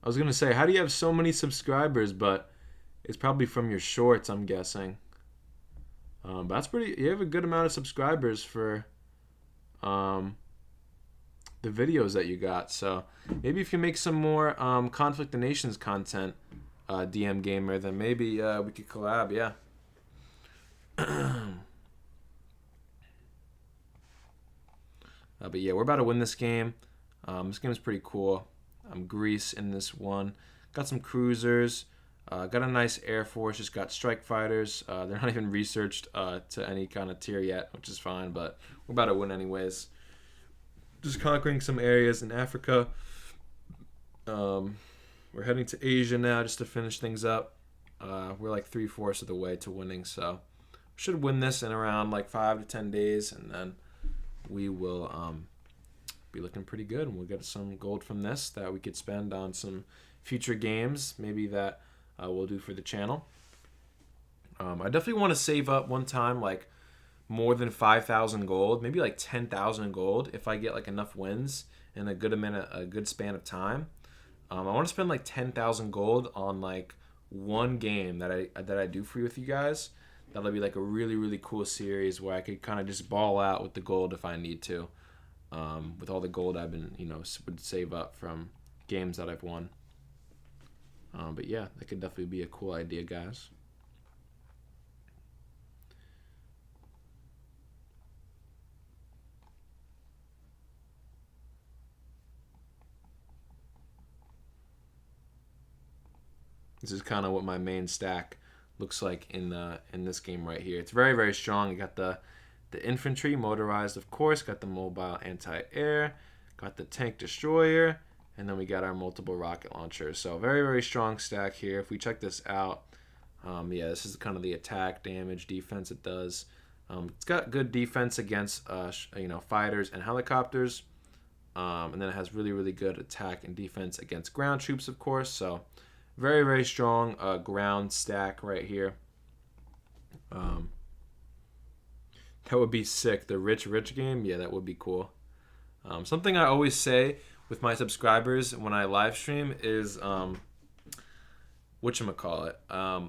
was gonna say, how do you have so many subscribers? But it's probably from your shorts, I'm guessing. But that's pretty. You have a good amount of subscribers for the videos that you got. So maybe if you make some more Conflict of Nations content, DM Gamer, then maybe we could collab. Yeah. But yeah, we're about to win this game. This game is pretty cool. Greece in this one. Got some cruisers. Got a nice Air Force, just got strike fighters. They're not even researched to any kind of tier yet, which is fine, but we're about to win anyways. Just conquering some areas in Africa. We're heading to Asia now just to finish things up. We're like 3/4 of the way to winning, so should win this in around like 5 to 10 days, and then we will be looking pretty good, and we'll get some gold from this that we could spend on some future games, maybe that we'll do for the channel. I definitely want to save up one time like more than 5,000 gold, maybe like 10,000 gold if I get like enough wins in a good span of time. I want to spend like 10,000 gold on like one game that I do free with you guys. That'll be like a really, really cool series where I could kind of just ball out with the gold if I need to, with all the gold I've been, would save up from games that I've won. But yeah, that could definitely be a cool idea, guys. This is kind of what my main stack looks like in this game right here. It's very, very strong. You got the infantry motorized, of course. Got the mobile anti-air. Got the tank destroyer, and then we got our multiple rocket launchers. So very, very strong stack here. If we check this out, yeah, this is kind of the attack, damage, defense it does. It's got good defense against fighters and helicopters, and then it has really, really good attack and defense against ground troops, of course. So very, very strong ground stack right here. That would be sick. The rich game, yeah, that would be cool. Something I always say with my subscribers when I live stream is whatchamacallit,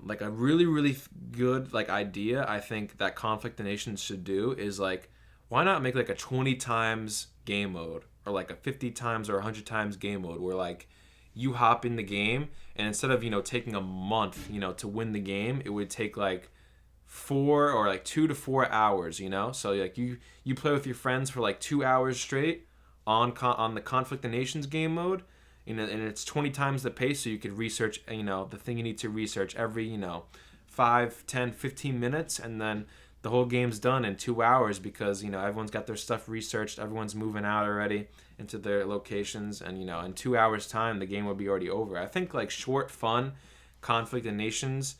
like a really, really good like idea I think that Conflict of Nations should do is like, why not make like a 20 times game mode or like a 50 times or 100 times game mode where like you hop in the game and instead of taking a month to win the game, it would take like 4 or like 2 to 4 hours, so like you play with your friends for like 2 hours straight on the Conflict of Nations game mode, and it's 20 times the pace, so you could research the thing you need to research every 5, 10, 15 minutes, and then the whole game's done in 2 hours because everyone's got their stuff researched, everyone's moving out already into their locations, and in 2 hours time the game will be already over. I think like short, fun Conflict of Nations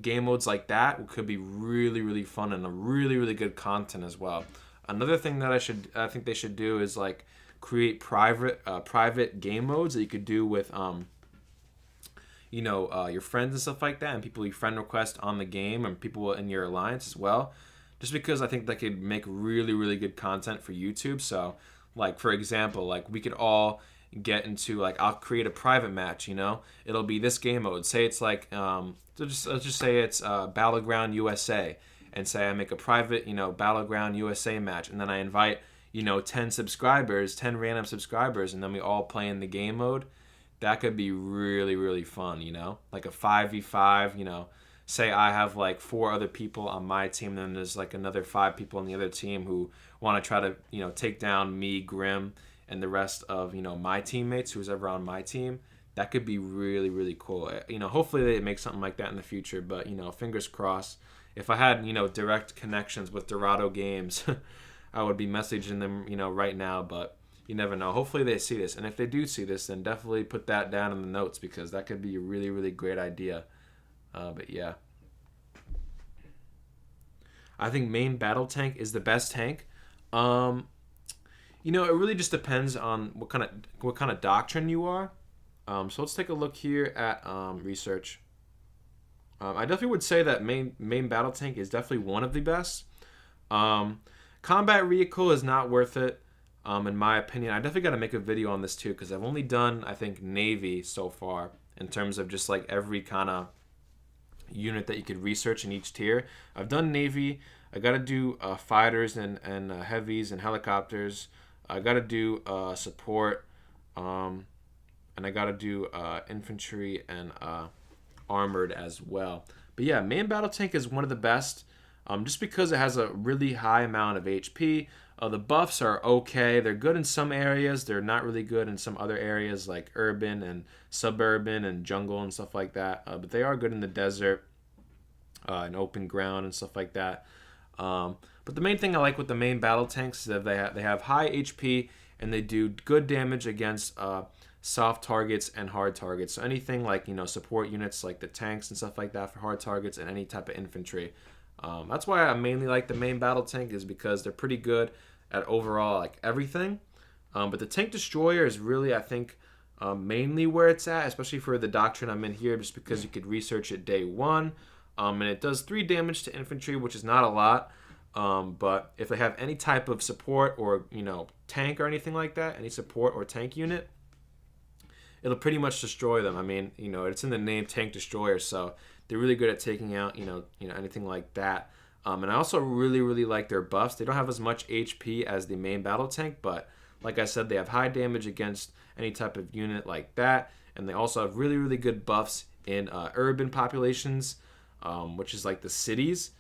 game modes like that could be really, really fun and a really, really good content as well. Another thing that I think they should do is like create private game modes that you could do with your friends and stuff like that, and people you friend request on the game, and people in your alliance as well. Just because I think that could make really, really good content for YouTube. So, like for example, like we could all get into like I'll create a private match. It'll be this game mode. Say it's like let's just say it's Battleground USA, and say I make a private Battleground USA match, and then I invite 10 subscribers, 10 random subscribers, and then we all play in the game mode. That could be really, really fun, like a 5v5, say I have like 4 other people on my team, then there's like another 5 people on the other team who want to try to, take down me, Grim, and the rest of, my teammates, who's ever on my team. That could be really, really cool. Hopefully they make something like that in the future, but, fingers crossed. If I had, direct connections with Dorado Games, I would be messaging them, right now, but you never know. Hopefully they see this, and if they do see this, then definitely put that down in the notes because that could be a really, really great idea. But yeah, I think main battle tank is the best tank. It really just depends on what kind of doctrine you are. So let's take a look here at research. I definitely would say that main battle tank is definitely one of the best. Combat vehicle is not worth it. In my opinion, I definitely got to make a video on this too because I've only done, I think, Navy so far in terms of just like every kind of unit that you could research in each tier. I've done Navy. I got to do fighters and heavies and helicopters. I got to do support, and I got to do infantry and armored as well. But yeah, main battle tank is one of the best. just because it has a really high amount of HP. The buffs are okay. They're good in some areas. They're not really good in some other areas like urban and suburban and jungle and stuff like that. But they are good in the desert and open ground and stuff like that. But the main thing I like with the main battle tanks is that they have high HP and they do good damage against soft targets and hard targets. So anything like support units like the tanks and stuff like that for hard targets and any type of infantry. That's why I mainly like the main battle tank is because they're pretty good at overall like everything. But the tank destroyer is really I think mainly where it's at, especially for the doctrine I'm in here, just because you could research it day one. And it does 3 damage to infantry, which is not a lot. But if they have any type of support or tank or anything like that, any support or tank unit, it'll pretty much destroy them. I mean, it's in the name tank destroyer, so they're really good at taking out anything like that. And I also really like their buffs. They don't have as much HP as the main battle tank, but like I said, they have high damage against any type of unit like that, and they also have really good buffs in urban populations, which is like the cities.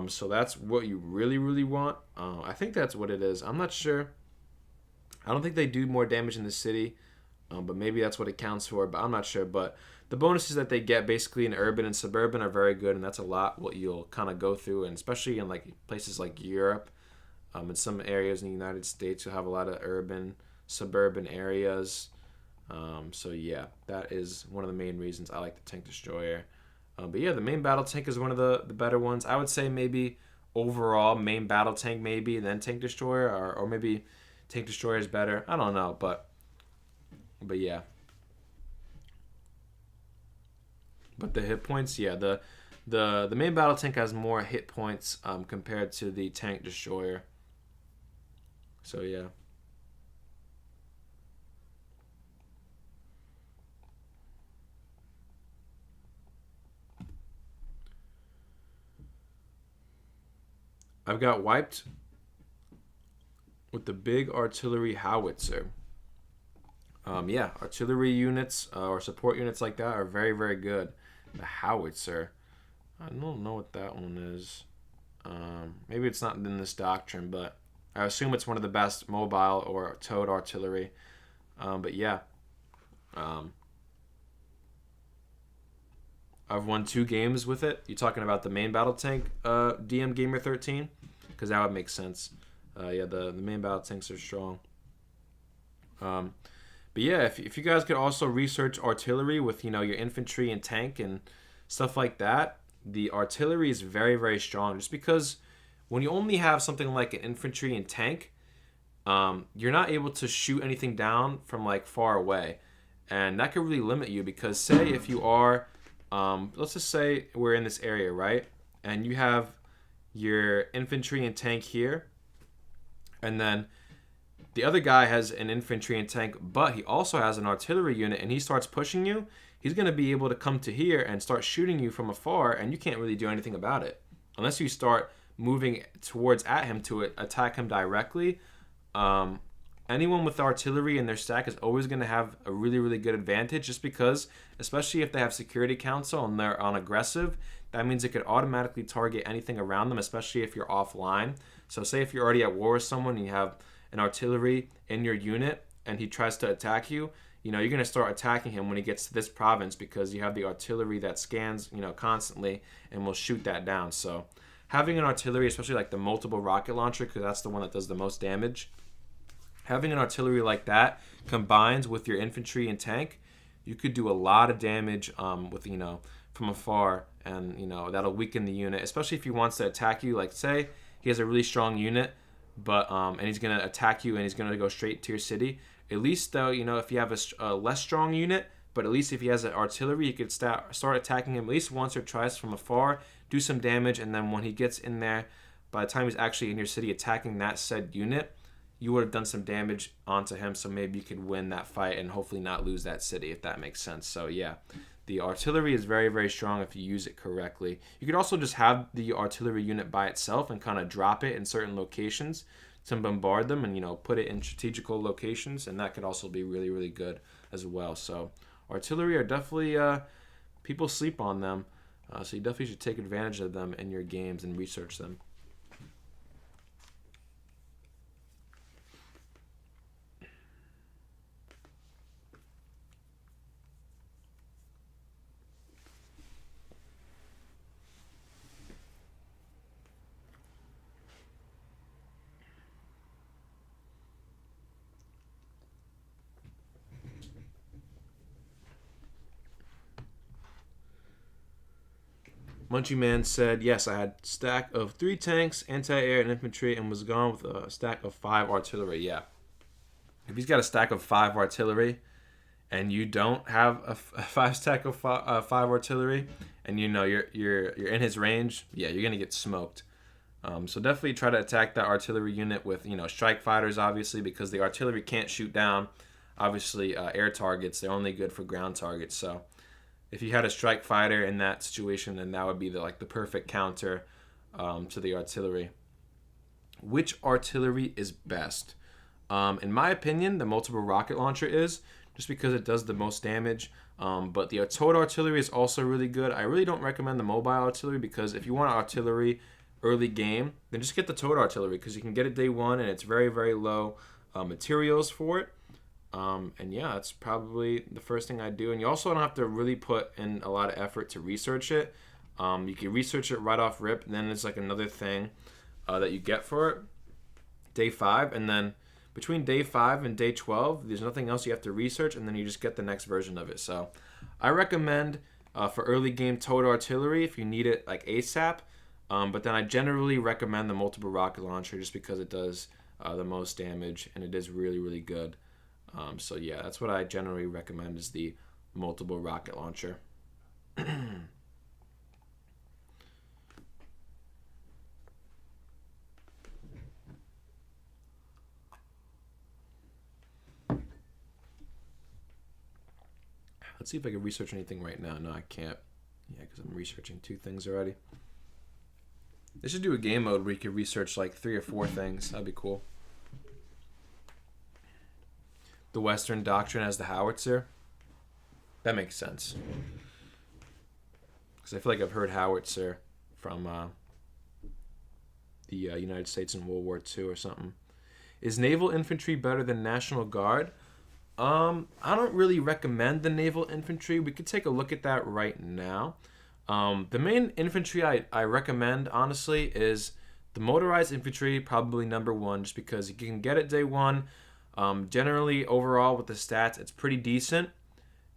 So that's what you really want. I think that's what it is. I'm not sure. I don't think they do more damage in the city, but maybe that's what it counts for, but I'm not sure. But the bonuses that they get basically in urban and suburban are very good, and that's a lot what you'll kind of go through, and especially in like places like Europe. In some areas in the United States, you'll have a lot of urban, suburban areas. So yeah, that is one of the main reasons I like the tank destroyer. But yeah, the main battle tank is one of the better ones. I would say maybe overall main battle tank maybe, then tank destroyer, or maybe tank destroyer is better. I don't know, but yeah. But the hit points, yeah, the main battle tank has more hit points compared to the tank destroyer. So yeah. I've got wiped with the big artillery howitzer. Yeah, artillery units or support units like that are very good. The howitzer. I don't know what that one is. Maybe it's not in this doctrine, but I assume it's one of the best mobile or towed artillery. But yeah. I've won 2 games with it. You talking about the main battle tank, DM Gamer 13? Because that would make sense. Yeah, the main battle tanks are strong. But yeah, if you guys could also research artillery with your infantry and tank and stuff like that, the artillery is very strong. Just because when you only have something like an infantry and tank, you're not able to shoot anything down from like far away, and that could really limit you. Because say if you are let's just say we're in this area, right? And you have your infantry and tank here, and then the other guy has an infantry and tank, but he also has an artillery unit, and he starts pushing you. He's going to be able to come to here and start shooting you from afar, and you can't really do anything about it. Unless you start moving towards at him to attack him directly. Anyone with artillery in their stack is always going to have a really good advantage, just because, especially if they have security council and they're on aggressive, that means it could automatically target anything around them, especially if you're offline. So say if you're already at war with someone and you have an artillery in your unit and he tries to attack you, you're going to start attacking him when he gets to this province, because you have the artillery that scans constantly and will shoot that down. So having an artillery, especially like the multiple rocket launcher, because that's the one that does the most damage, having an artillery like that combined with your infantry and tank, you could do a lot of damage with from afar, and that'll weaken the unit, especially if he wants to attack you. Like say he has a really strong unit, but and he's gonna attack you and he's gonna go straight to your city. At least though, if you have a less strong unit, but at least if he has an artillery, you could start attacking him at least once or twice from afar, do some damage, and then when he gets in there, by the time he's actually in your city attacking that said unit, you would have done some damage onto him, so maybe you could win that fight and hopefully not lose that city, if that makes sense. So yeah, the artillery is very strong if you use it correctly. You could also just have the artillery unit by itself and kind of drop it in certain locations to bombard them, and put it in strategical locations, and that could also be really good as well. So artillery are definitely people sleep on them. So you definitely should take advantage of them in your games and research them. Munchie Man said, yes, I had stack of 3 tanks, anti-air, and infantry, and was gone with a stack of 5 artillery. Yeah. If he's got a stack of 5 artillery, and you don't have a 5 stack of 5 artillery, and you know you're in his range, yeah, you're gonna get smoked. So definitely try to attack that artillery unit with strike fighters, obviously, because the artillery can't shoot down, obviously, air targets. They're only good for ground targets. So if you had a strike fighter in that situation, then that would be the perfect counter to the artillery. Which artillery is best? In my opinion, the multiple rocket launcher is, just because it does the most damage. But the towed artillery is also really good. I really don't recommend the mobile artillery, because if you want artillery early game, then just get the towed artillery, because you can get it day one and it's very, very low materials for it. And yeah, that's probably the first thing I do. And you also don't have to really put in a lot of effort to research it. You can research it right off rip, and then it's like another thing that you get for it day 5, and then between day 5 and day 12, there's nothing else you have to research, and then you just get the next version of it. So I recommend for early game towed artillery if you need it like ASAP. But then I generally recommend the multiple rocket launcher, just because it does the most damage, and it is really, really good. So yeah, that's what I generally recommend, is the multiple rocket launcher. Let's see if I can research anything right now. No, I can't. Yeah, because I'm researching 2 things already. They should do a game mode where you could research like 3 or 4 things. That'd be cool. The Western Doctrine as the howitzer. That makes sense. Because I feel like I've heard howitzer from the United States in World War II or something. Is naval infantry better than National Guard? I don't really recommend the naval infantry. We could take a look at that right now. The main infantry I recommend, honestly, is the motorized infantry, probably number 1, just because you can get it day 1. Generally, overall, with the stats, it's pretty decent.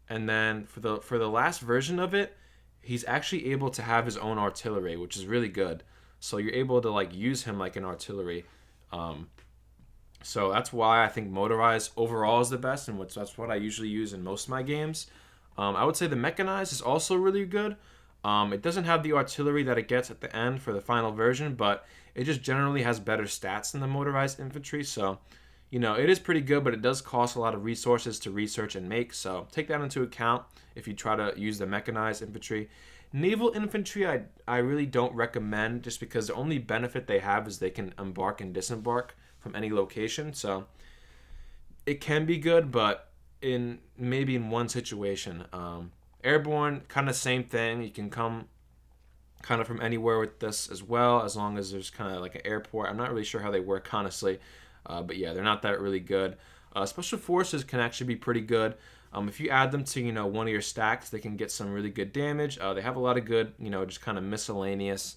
And then for the last version of it, he's actually able to have his own artillery, which is really good. So you're able to like use him like an artillery. So that's why I think motorized overall is the best, and that's what I usually use in most of my games. I would say the mechanized is also really good. It doesn't have the artillery that it gets at the end for the final version, but it just generally has better stats than the motorized infantry. So, it is pretty good, but it does cost a lot of resources to research and make. So take that into account if you try to use the mechanized infantry. Naval infantry, I really don't recommend, just because the only benefit they have is they can embark and disembark from any location. So it can be good, but maybe in one situation. Airborne, kind of same thing. You can come kind of from anywhere with this as well, as long as there's kind of like an airport. I'm not really sure how they work, honestly. But yeah, they're not that really good. Special forces can actually be pretty good. If you add them to, one of your stacks, they can get some really good damage. They have a lot of good, just kind of miscellaneous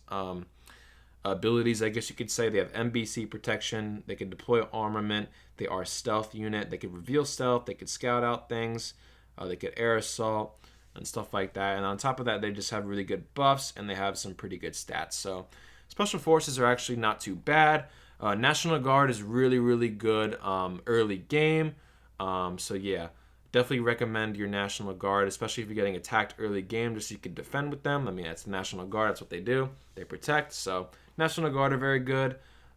abilities, I guess you could say. They have MBC protection. They can deploy armament. They are a stealth unit. They can reveal stealth. They can scout out things. They can air assault and stuff like that. And on top of that, they just have really good buffs, and they have some pretty good stats. So special forces are actually not too bad. National Guard is really, really good early game. So yeah, definitely recommend your National Guard, especially if you're getting attacked early game, just so you can defend with them. I mean, that's the National Guard. That's what they do. They protect. So National Guard are very good.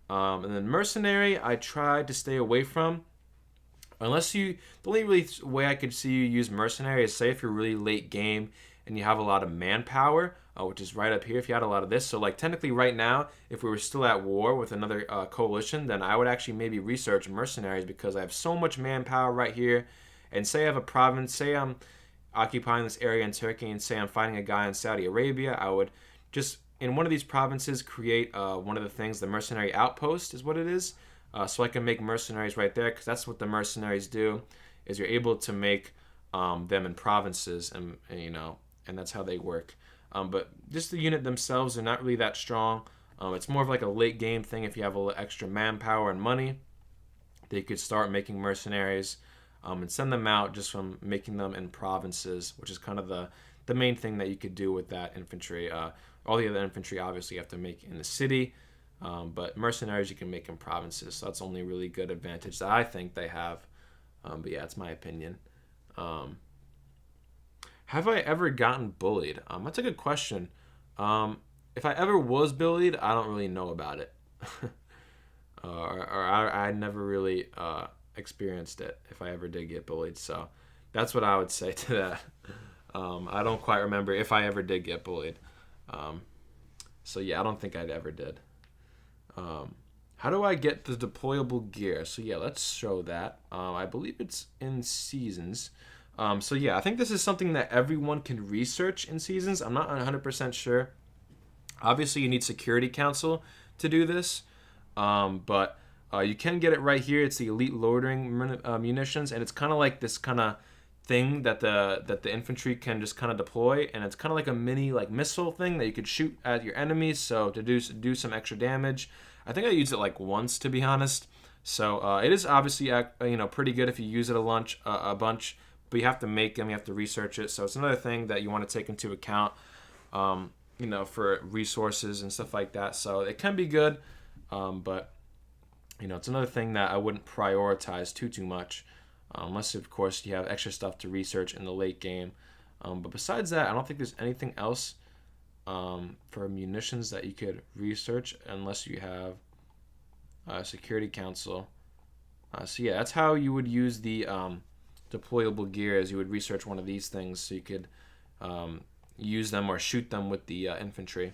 And then Mercenary, I try to stay away from. The only really way I could see you use Mercenary is, say, if you're really late game and you have a lot of manpower, which is right up here if you had a lot of this. So like technically right now, if we were still at war with another coalition, then I would actually maybe research mercenaries, because I have so much manpower right here. And say I have a province, say I'm occupying this area in Turkey and say I'm fighting a guy in Saudi Arabia, I would just in one of these provinces create one of the things, the mercenary outpost is what it is. So I can make mercenaries right there, because that's what the mercenaries do, is you're able to make them in provinces, and and that's how they work. But just the unit themselves are not really that strong. It's more of like a late game thing. If you have a little extra manpower and money, they could start making mercenaries and send them out just from making them in provinces, which is kind of the main thing that you could do with that infantry. All the other infantry obviously you have to make in the city, but mercenaries you can make in provinces. So that's only really good advantage that I think they have. But yeah, it's my opinion. Have I ever gotten bullied? That's a good question. If I ever was bullied, I don't really know about it. I never really experienced it if I ever did get bullied. So that's what I would say to that. I don't quite remember if I ever did get bullied. So yeah, I don't think I ever did. How do I get the deployable gear? So yeah, let's show that. I believe it's in Seasons. So yeah, I think this is something that everyone can research in Seasons. I'm not 100% sure. Obviously, you need Security Council to do this, but you can get it right here. It's the Elite Loitering Munitions, and it's kind of like this kind of thing that the infantry can just kind of deploy, and it's kind of like a mini like missile thing that you could shoot at your enemies, so to do some extra damage. I think I used it like once, to be honest. So it is obviously pretty good if you use it a bunch, but you have to make them, you have to research it. So it's another thing that you want to take into account, for resources and stuff like that. So it can be good, but it's another thing that I wouldn't prioritize too much, unless of course you have extra stuff to research in the late game. But besides that, I don't think there's anything else for munitions that you could research unless you have Security Council. So yeah, that's how you would use the deployable gear, as you would research one of these things so you could use them or shoot them with the infantry.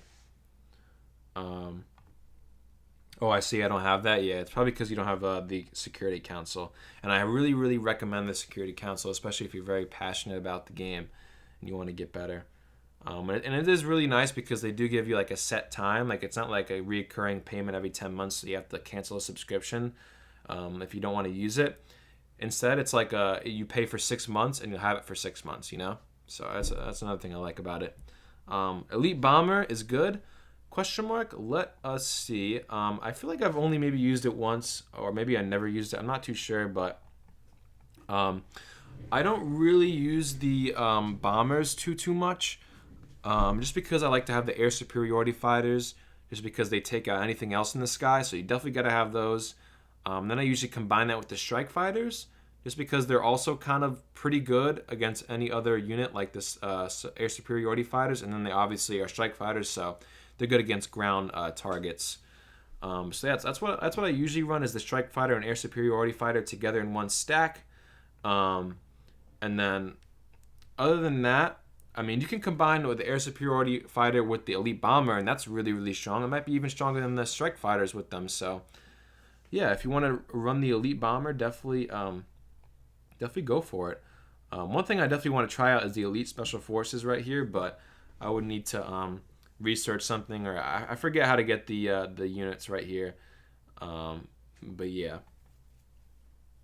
Oh, I see. I don't have that. Yeah, it's probably because you don't have the Security Council. And I really, really recommend the Security Council, especially if you're very passionate about the game and you want to get better. And it is really nice because they do give you like a set time. Like, it's not like a recurring payment every 10 months, so you have to cancel a subscription if you don't want to use it. Instead, it's like you pay for 6 months and you'll have it for 6 months, So that's another thing I like about it. Elite Bomber is good. Question mark? Let us see. I feel like I've only maybe used it once, or maybe I never used it. I'm not too sure, but I don't really use the bombers too much, just because I like to have the air superiority fighters, just because they take out anything else in the sky. So you definitely got to have those. Then I usually combine that with the strike fighters, just because they're also kind of pretty good against any other unit like this air superiority fighters, and then they obviously are strike fighters, so they're good against ground targets. So that's what I usually run, is the strike fighter and air superiority fighter together in one stack. And then other than that, I mean, you can combine with the air superiority fighter with the elite bomber, and that's really, really strong. It might be even stronger than the strike fighters with them. So yeah, if you want to run the elite bomber, definitely go for it. One thing I definitely want to try out is the elite special forces right here, but I would need to research something, or I forget how to get the units right here. But yeah,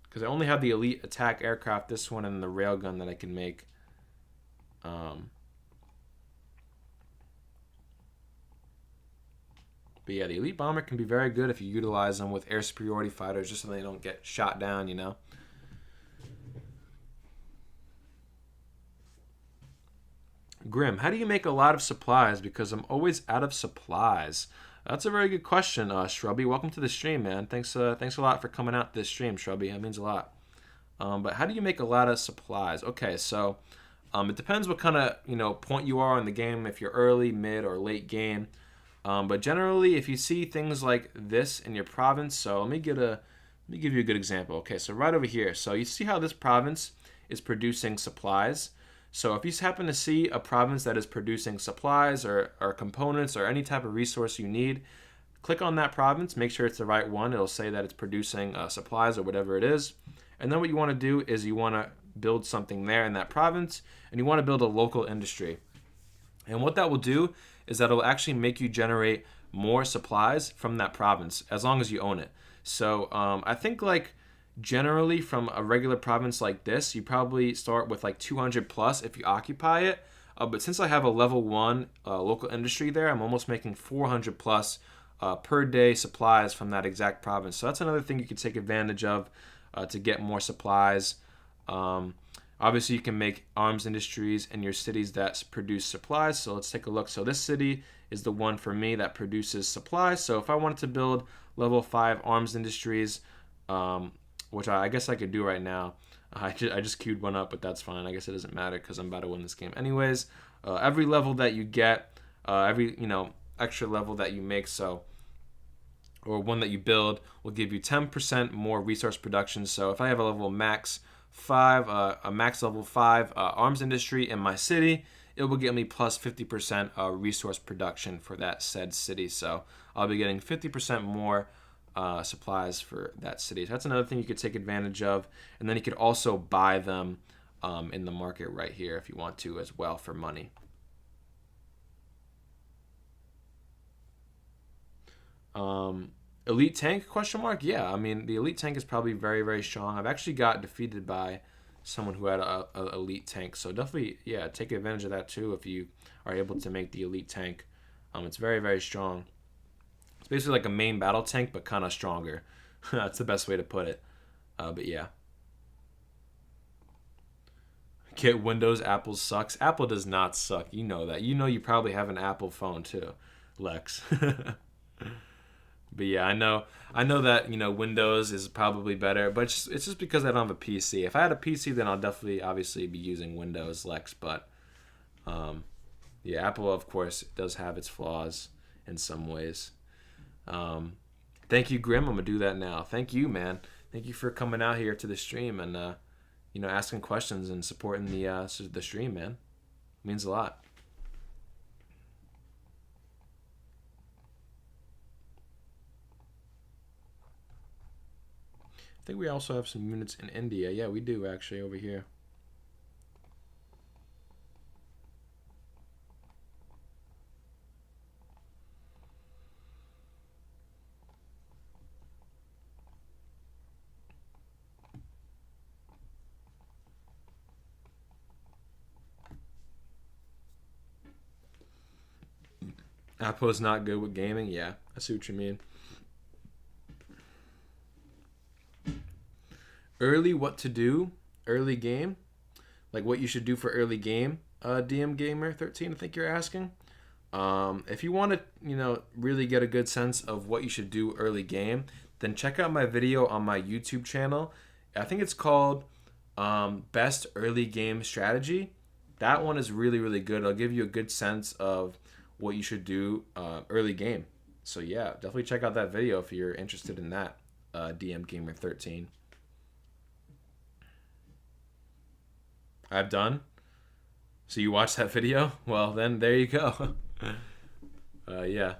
because I only have the elite attack aircraft, this one, and the railgun that I can make. But yeah, the elite bomber can be very good if you utilize them with air superiority fighters, just so they don't get shot down, Grim, how do you make a lot of supplies? Because I'm always out of supplies. That's a very good question, Shrubby. Welcome to the stream, man. Thanks a lot for coming out to this stream, Shrubby. That means a lot. But how do you make a lot of supplies? Okay, so it depends what kind of point you are in the game. If you're early, mid, or late game. But generally, if you see things like this in your province, so let me give you a good example. Okay, so right over here. So you see how this province is producing supplies. So if you happen to see a province that is producing supplies or components or any type of resource you need, click on that province, make sure it's the right one. It'll say that it's producing supplies or whatever it is. And then what you want to do is you want to build something there in that province, and you want to build a local industry. And what that will do is that it will actually make you generate more supplies from that province as long as you own it. So I think like generally from a regular province like this, you probably start with like 200 plus if you occupy it. But since I have a level 1 local industry there, I'm almost making 400 plus per day supplies from that exact province. So that's another thing you can take advantage of to get more supplies. Obviously, you can make arms industries in your cities that produce supplies. So let's take a look. So this city is the one for me that produces supplies. So if I wanted to build level 5 arms industries, which I guess I could do right now. I just queued one up, but that's fine. I guess it doesn't matter because I'm about to win this game anyways. Every level that you get, every extra level that you make, or one that you build, will give you 10% more resource production. So if I have a level max 5, a max level 5 arms industry in my city, it will get me plus 50% resource production for that said city. So I'll be getting 50% more supplies for that city. So that's another thing you could take advantage of. And then you could also buy them in the market right here if you want to as well for money. Elite tank question mark? Yeah, I mean the elite tank is probably very, very strong. I've actually got defeated by someone who had a elite tank, so definitely, yeah, take advantage of that too if you are able to make the elite tank. It's very, very strong. It's basically like a main battle tank, but kind of stronger. That's the best way to put it. But yeah. Get Windows, Apple sucks. Apple does not suck. You know that. You know you probably have an Apple phone too, Lex. But yeah, I know that Windows is probably better, but it's just because I don't have a PC. If I had a PC, then I'll definitely obviously be using Windows, Lex. But yeah, Apple of course does have its flaws in some ways. Thank you, Grim. I'm gonna do that now. Thank you, man. Thank you for coming out here to the stream and asking questions and supporting the stream, man. It means a lot. I think we also have some units in India. Yeah, we do actually over here. Apple's not good with gaming. Yeah, I see what you mean. Early what to do? Early game? Like what you should do for early game? DM Gamer 13, I think you're asking. If you want to, really get a good sense of what you should do early game, then check out my video on my YouTube channel. I think it's called Best Early Game Strategy. That one is really, really good. It'll give you a good sense of what you should do early game. So yeah, definitely check out that video if you're interested in that. DM Gamer 13. I've done. So you watched that video? Well, then there you go. Yeah.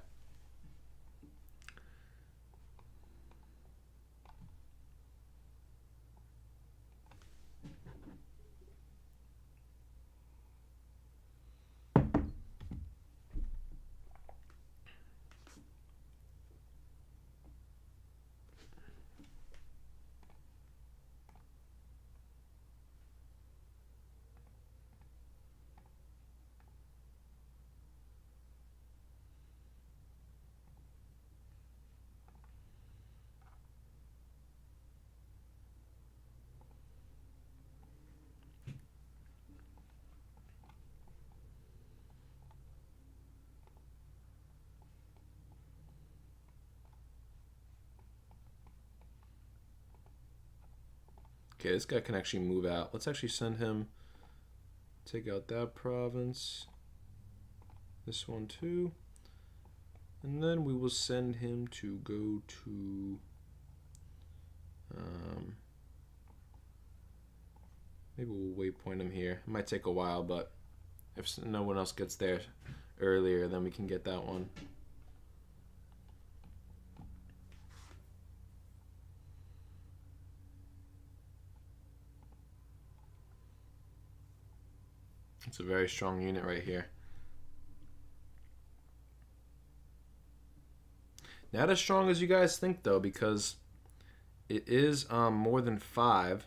Okay, this guy can actually move out. Let's actually send him, take out that province, this one too, and then we will send him to go to, maybe we'll waypoint him here. It might take a while, but if no one else gets there earlier, then we can get that one. It's a very strong unit right here. Not as strong as you guys think though, because it is more than 5.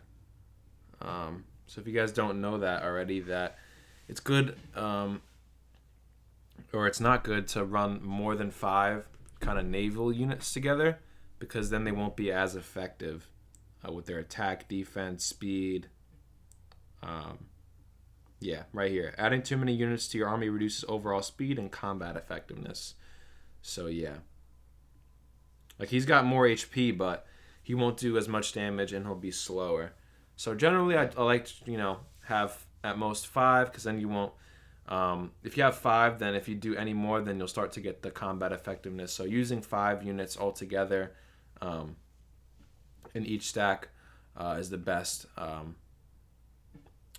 So if you guys don't know that already, that it's good or it's not good to run more than 5 kind of naval units together, because then they won't be as effective with their attack, defense, speed. Yeah, right here. Adding too many units to your army reduces overall speed and combat effectiveness. So yeah. Like, he's got more HP, but he won't do as much damage and he'll be slower. So generally, I like to, have at most 5, because then you won't. If you have 5, then if you do any more, then you'll start to get the combat effectiveness. So using 5 units altogether in each stack is the best,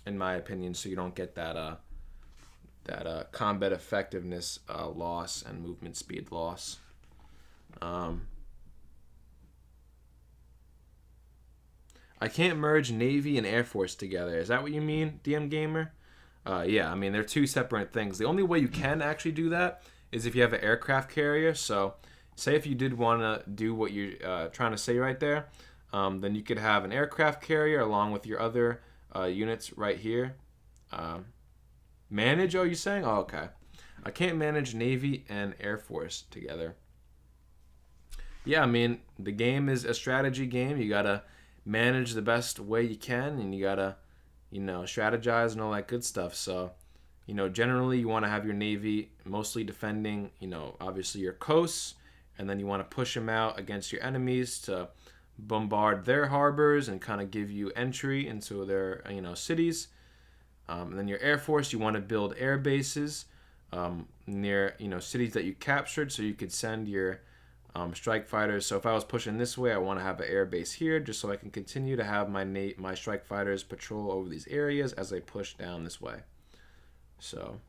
in my opinion. So you don't get that combat effectiveness loss and movement speed loss. I can't merge Navy and Air Force together. Is that what you mean, DM Gamer? Yeah, I mean, they're 2 separate things. The only way you can actually do that is if you have an aircraft carrier. So say if you did want to do what you're trying to say right there, then you could have an aircraft carrier along with your other units right here. Manage, are you saying? Oh, okay. I can't manage Navy and Air Force together. Yeah, I mean, the game is a strategy game. You got to manage the best way you can, and you gotta strategize and all that good stuff. So generally you want to have your Navy mostly defending obviously your coasts, and then you want to push them out against your enemies to bombard their harbors and kind of give you entry into their cities. And then your Air Force, you want to build air bases near cities that you captured, so you could send your strike fighters. So if I was pushing this way, I want to have an air base here, just so I can continue to have my strike fighters patrol over these areas as I push down this way. So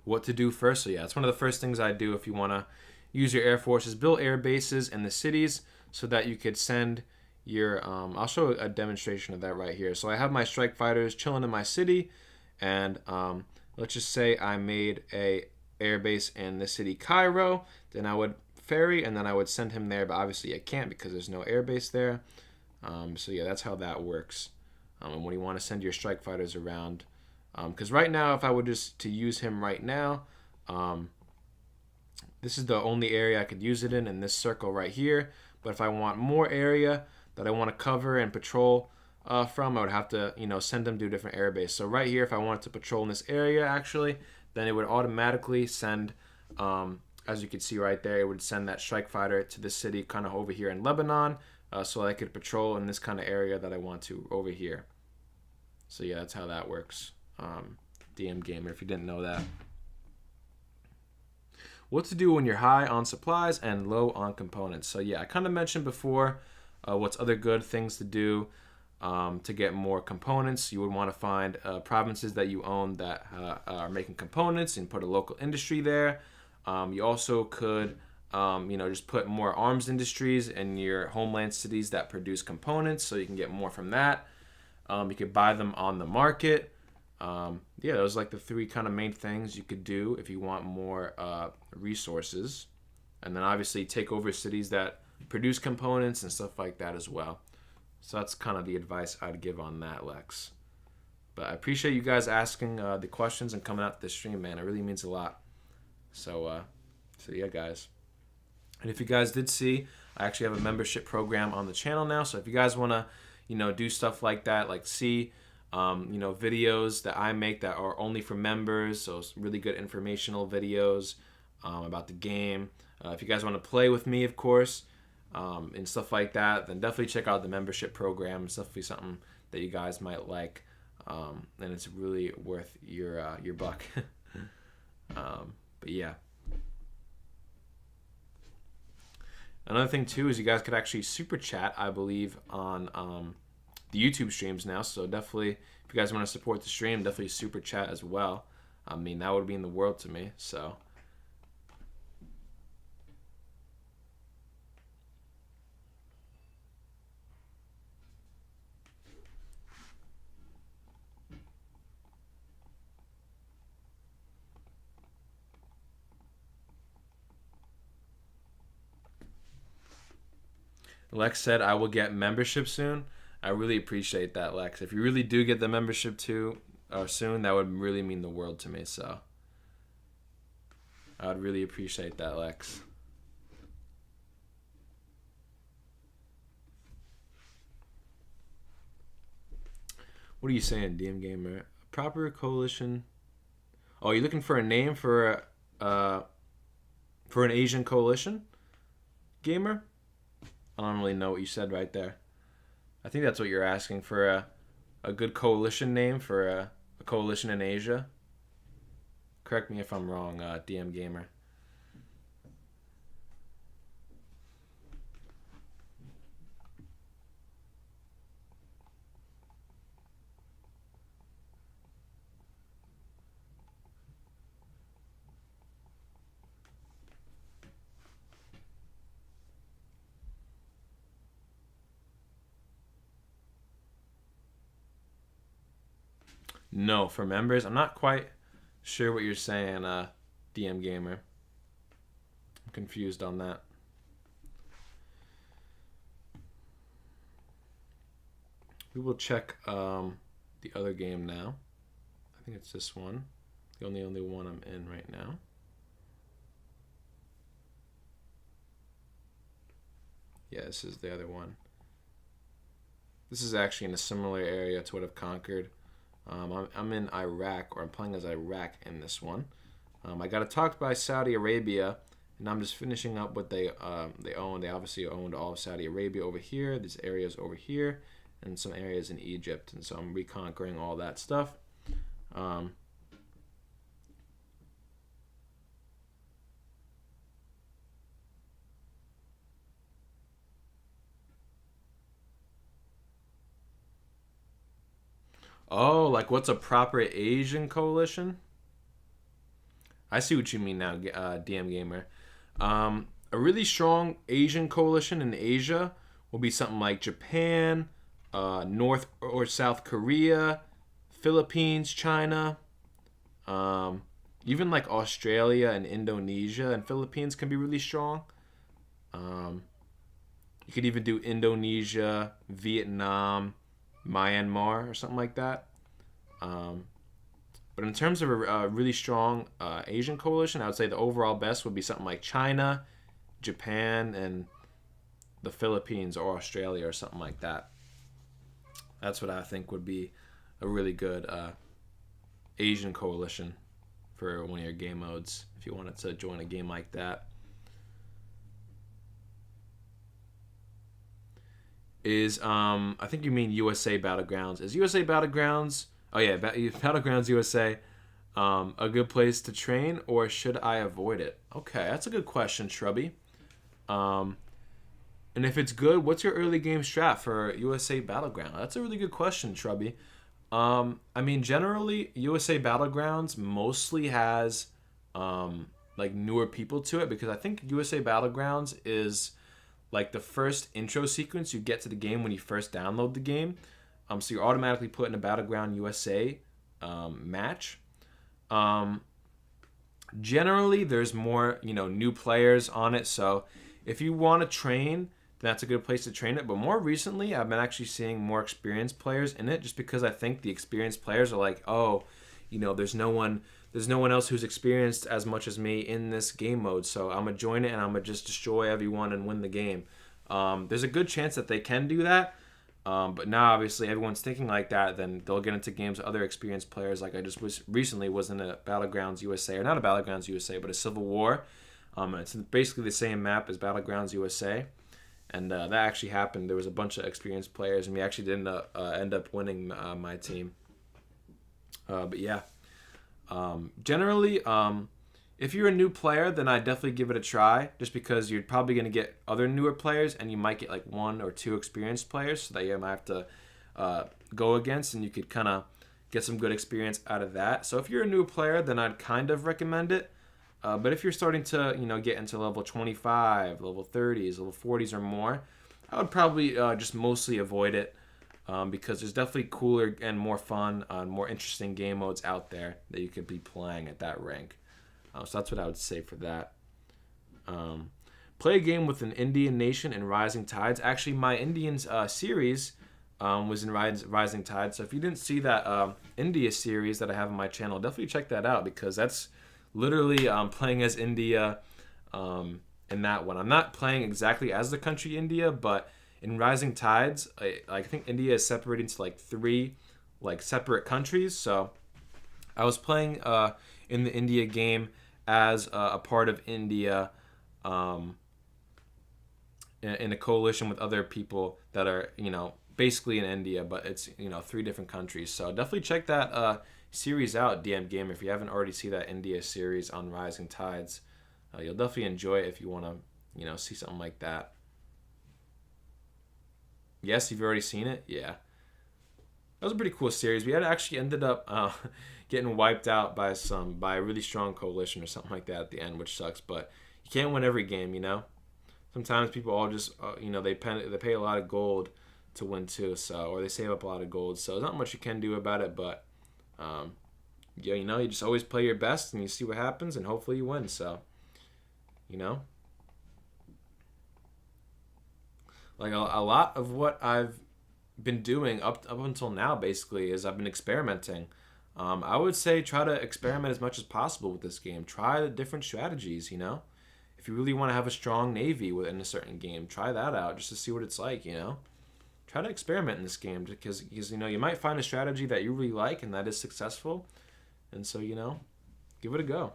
what to do first? So yeah, it's one of the first things I do if you want to use your air forces. Build air bases in the cities so that you could send your I'll show a demonstration of that right here. So I have my strike fighters chilling in my city, and let's just say I made a air base in the city Cairo. Then I would ferry, and then I would send him there, but obviously I can't because there's no air base there. So yeah, that's how that works. And when you want to send your strike fighters around, because right now, if I were just to use him right now, this is the only area I could use it in this circle right here. But if I want more area that I want to cover and patrol from, I would have to send them to a different air base. So right here, if I wanted to patrol in this area actually, then it would automatically send, as you can see right there, it would send that strike fighter to this city kind of over here in Lebanon, so I could patrol in this kind of area that I want to over here. So yeah, that's how that works. DM Gamer, if you didn't know that. What to do when you're high on supplies and low on components. So yeah, I kind of mentioned before what's other good things to do to get more components. You would want to find provinces that you own that are making components and put a local industry there. You also could just put more arms industries in your homeland cities that produce components, so you can get more from that. You could buy them on the market. Yeah, those are like the 3 kind of main things you could do if you want more resources. And then obviously take over cities that produce components and stuff like that as well. So that's kind of the advice I'd give on that, Lex. But I appreciate you guys asking the questions and coming out to the stream, man. It really means a lot. So yeah, guys. And if you guys did see, I actually have a membership program on the channel now. So if you guys want to, do stuff like that, like see, videos that I make that are only for members. So it's really good informational videos about the game. If you guys want to play with me, of course, and stuff like that, then definitely check out the membership program. It's definitely something that you guys might like, and it's really worth your buck. But yeah. Another thing too is you guys could actually super chat, I believe, on the YouTube streams now. So definitely, if you guys want to support the stream, definitely super chat as well. I mean, that would mean the world to me. So. Lex said, I will get membership soon. I really appreciate that, Lex. If you really do get the membership too soon, that would really mean the world to me. So I would really appreciate that, Lex. What are you saying, DM Gamer? Proper coalition. Oh, you're looking for a name for an Asian coalition, Gamer? I don't really know what you said right there. I think that's what you're asking for a good coalition name for a coalition in Asia. Correct me if I'm wrong, DM Gamer. No, for members, I'm not quite sure what you're saying, DM Gamer. I'm confused on that. We will check the other game now. I think it's this one. The only one I'm in right now. Yeah, this is the other one. This is actually in a similar area to what I've conquered. I'm in Iraq, or I'm playing as Iraq in this one. I got attacked by Saudi Arabia, and I'm just finishing up what they own. They obviously owned all of Saudi Arabia over here, these areas over here, and some areas in Egypt. And so I'm reconquering all that stuff. Oh, like what's a proper Asian coalition? I see what you mean now, DM Gamer. A really strong Asian coalition in Asia will be something like Japan, North or South Korea, Philippines, China, even like Australia and Indonesia and Philippines can be really strong. Um, you could even do Indonesia, Vietnam, Myanmar, or something like that. Um, but in terms of a really strong Asian coalition, I would say the overall best would be something like China, Japan, and the Philippines or Australia or something like that. That's what I think would be a really good Asian coalition for one of your game modes if you wanted to join a game like that. Is I think you mean USA Battlegrounds. Is USA Battlegrounds? Oh yeah, Battlegrounds USA. A good place to train, or should I avoid it? Okay, that's a good question, Shrubby. Um, and if it's good, what's your early game strat for USA Battleground? That's a really good question, Shrubby. I mean, generally, USA Battlegrounds mostly has like newer people to it because I think USA Battlegrounds is like the first intro sequence you get to the game when you first download the game. So you're automatically put in a Battleground USA match. Um, Generally, there's more new players on it. So if you want to train, then that's a good place to train it. But more recently, I've been actually seeing more experienced players in it, just because I think the experienced players are like, oh, there's no one else who's experienced as much as me in this game mode, so I'm gonna join it and I'm gonna just destroy everyone and win the game. There's a good chance that they can do that, but now obviously everyone's thinking like that. Then they'll get into games with other experienced players. Like I just recently was in a Battlegrounds USA, or not a Battlegrounds USA, but a Civil War. It's basically the same map as Battlegrounds USA, and that actually happened. There was a bunch of experienced players, and we actually didn't end up winning my team. But yeah. Generally, if you're a new player, then I'd definitely give it a try, just because you're probably going to get other newer players, and you might get like one or two experienced players so that you might have to go against, and you could kind of get some good experience out of that. So if you're a new player, then I'd kind of recommend it. But if you're starting to get into level 25, level 30s, level 40s or more, I would probably just mostly avoid it. Because there's definitely cooler and more fun, more interesting game modes out there that you could be playing at that rank. So that's what I would say for that. play a game with an Indian nation in Rising Tides. Actually, my Indians series was in Rising Tides. So if you didn't see that India series that I have on my channel, definitely check that out because that's literally playing as India in that one. I'm not playing exactly as the country India, but in Rising Tides, I think India is separated into like 3 like separate countries. So I was playing in the India game as a part of India in a coalition with other people that are, basically in India, but it's, 3 different countries. So definitely check that series out, DM Gamer, if you haven't already seen that India series on Rising Tides. You'll definitely enjoy it if you want to, see something like that. Yes, you've already seen it? Yeah. That was a pretty cool series. We had actually ended up getting wiped out by a really strong coalition or something like that at the end, which sucks. But you can't win every game, Sometimes people all just they pay a lot of gold to win too, or they save up a lot of gold. So there's not much you can do about it. But you just always play your best and you see what happens, and hopefully you win. So like a lot of what I've been doing up until now basically is I've been experimenting. I would say try to experiment as much as possible with this game. Try the different strategies, If you really want to have a strong navy within a certain game, try that out just to see what it's like, Try to experiment in this game because you might find a strategy that you really like and that is successful. And so, give it a go.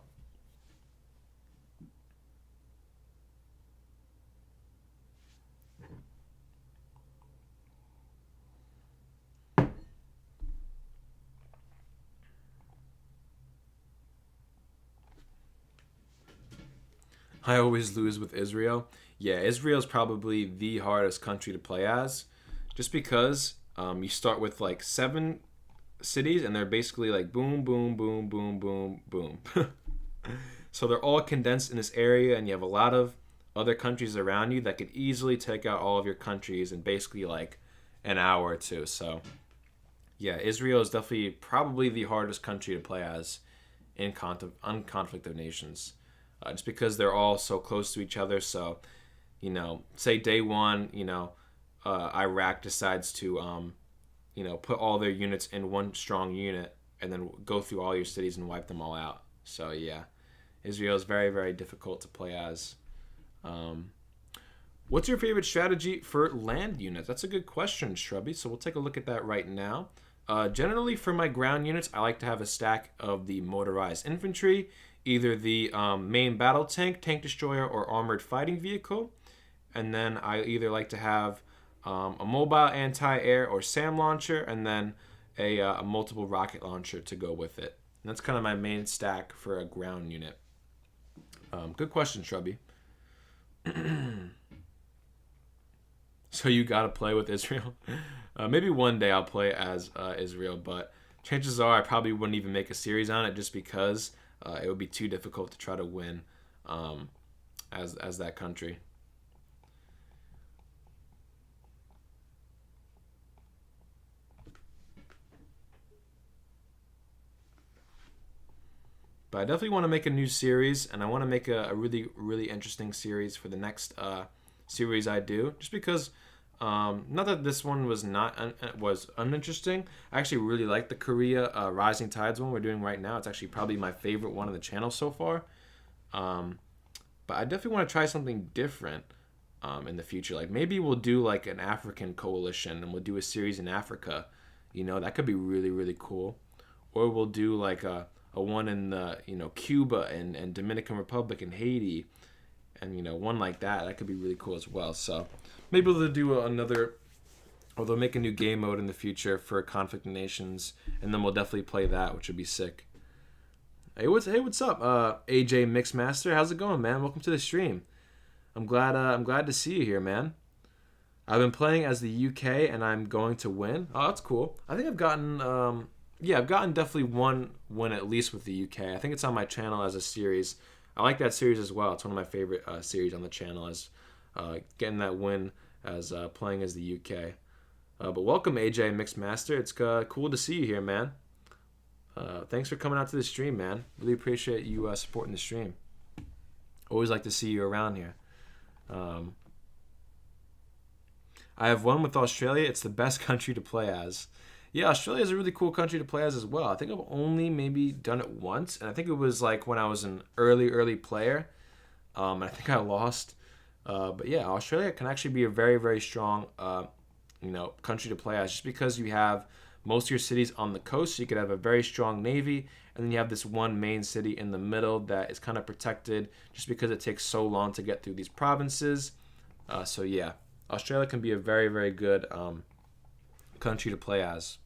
I always lose with Israel. Yeah, Israel's probably the hardest country to play as, just because you start with like 7 cities and they're basically like boom, boom, boom, boom, boom, boom. So they're all condensed in this area, and you have a lot of other countries around you that could easily take out all of your countries in basically like an hour or two. So yeah, Israel is definitely probably the hardest country to play as in Conflict of Nations. Just because they're all so close to each other. So, say day 1, Iraq decides to, put all their units in one strong unit and then go through all your cities and wipe them all out. So, yeah, Israel is very, very difficult to play as. What's your favorite strategy for land units? That's a good question, Shrubby. So we'll take a look at that right now. Generally, for my ground units, I like to have a stack of the motorized infantry, either the main battle tank, tank destroyer, or armored fighting vehicle. And then I either like to have a mobile anti-air or SAM launcher, and then a multiple rocket launcher to go with it. And that's kind of my main stack for a ground unit. Good question, Shrubby. So you got to play with Israel? Maybe one day I'll play as Israel, but chances are I probably wouldn't even make a series on it just because it would be too difficult to try to win as that country. But I definitely want to make a new series, and I want to make a really, really interesting series for the next series I do. Just because, not that this one was was uninteresting. I actually really like the Korea Rising Tides one we're doing right now. It's actually probably my favorite one on the channel so far. But I definitely want to try something different in the future. Like maybe we'll do like an African coalition, and we'll do a series in Africa. That could be really, really cool. Or we'll do like a one in the Cuba and Dominican Republic and Haiti, and one like that. That could be really cool as well. So maybe they'll do another, or they'll make a new game mode in the future for Conflict of Nations, and then we'll definitely play that, which would be sick. Hey, what's up, AJ Mixmaster? How's it going, man? Welcome to the stream. I'm glad to see you here, man. I've been playing as the UK, and I'm going to win. Oh, that's cool. I think I've gotten I've gotten definitely one win at least with the UK. I think it's on my channel as a series. I like that series as well. It's one of my favorite series on the channel, as getting that win as playing as the UK. But welcome, AJ Mixmaster. It's cool to see you here, man. Thanks for coming out to the stream, man. Really appreciate you supporting the stream. Always like to see you around here. Um, I have one with Australia. It's the best country to play as. Yeah, Australia is a really cool country to play as well. I think I've only maybe done it once, and I think it was like when I was an early player. I think I lost. But yeah, Australia can actually be a very, very strong, country to play as, just because you have most of your cities on the coast. So you could have a very strong navy, and then you have this one main city in the middle that is kind of protected, just because it takes so long to get through these provinces. So yeah, Australia can be a very, very good country to play as.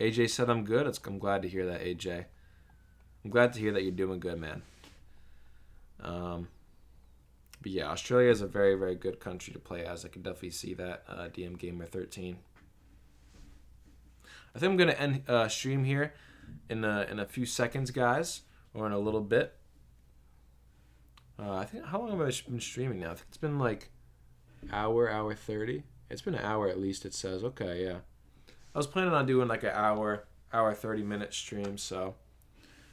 AJ said I'm good. I'm glad to hear that, AJ. I'm glad to hear that you're doing good, man. But yeah, Australia is a very, very good country to play as. I can definitely see that, DM Gamer 13. I think I'm gonna end stream here in a few seconds, guys, or in a little bit. I think, how long have I been streaming now? I think it's been like hour 30. It's been an hour at least. It says. Okay, yeah. I was planning on doing like an hour 30-minute stream, so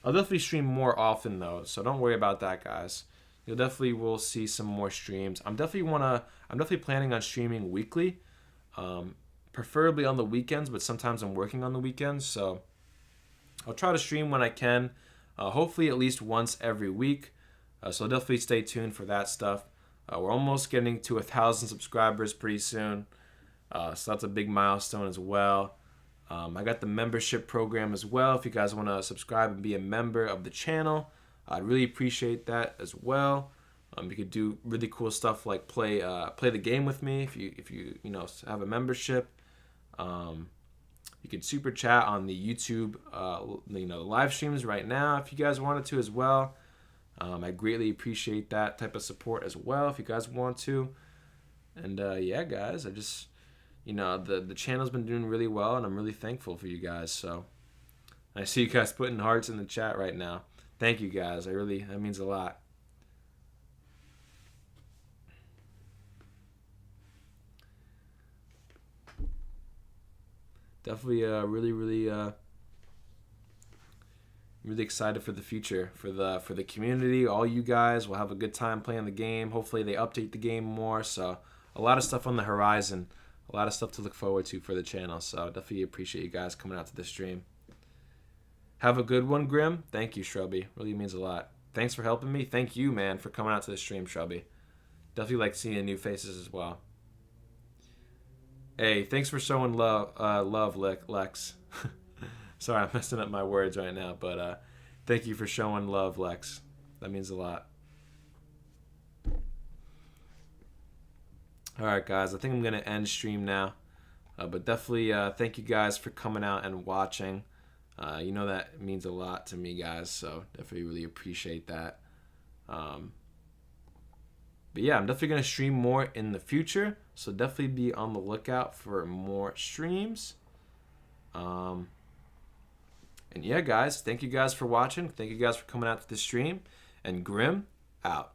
I'll definitely stream more often though. So don't worry about that, guys. You'll definitely will see some more streams. I'm definitely planning on streaming weekly, preferably on the weekends, but sometimes I'm working on the weekends, so I'll try to stream when I can. Hopefully at least once every week. So definitely stay tuned for that stuff. We're almost getting to 1,000 subscribers pretty soon, so that's a big milestone as well. I got the membership program as well. If you guys want to subscribe and be a member of the channel, I'd really appreciate that as well. You could do really cool stuff like play the game with me if you have a membership. You could super chat on the YouTube the live streams right now if you guys wanted to as well. I greatly appreciate that type of support as well if you guys want to. And yeah, guys, I just the channel's been doing really well, and I'm really thankful for you guys. So I see you guys putting hearts in the chat right now. Thank you guys. That means a lot. Definitely really excited for the future, for the community. All you guys will have a good time playing the game. Hopefully they update the game more. So a lot of stuff on the horizon. A lot of stuff to look forward to for the channel. So definitely appreciate you guys coming out to the stream. Have a good one, Grim. Thank you, Shrubby. Really means a lot. Thanks for helping me. Thank you, man, for coming out to the stream, Shrubby. Definitely like seeing new faces as well. Hey, thanks for showing love, Lex. Sorry, I'm messing up my words right now, but thank you for showing love, Lex. That means a lot. All right, guys. I think I'm gonna end stream now, but definitely thank you guys for coming out and watching. That means a lot to me, guys. So definitely really appreciate that. But yeah, I'm definitely gonna stream more in the future. So definitely be on the lookout for more streams. And yeah, guys, thank you guys for watching. Thank you guys for coming out to the stream. And Grim, out.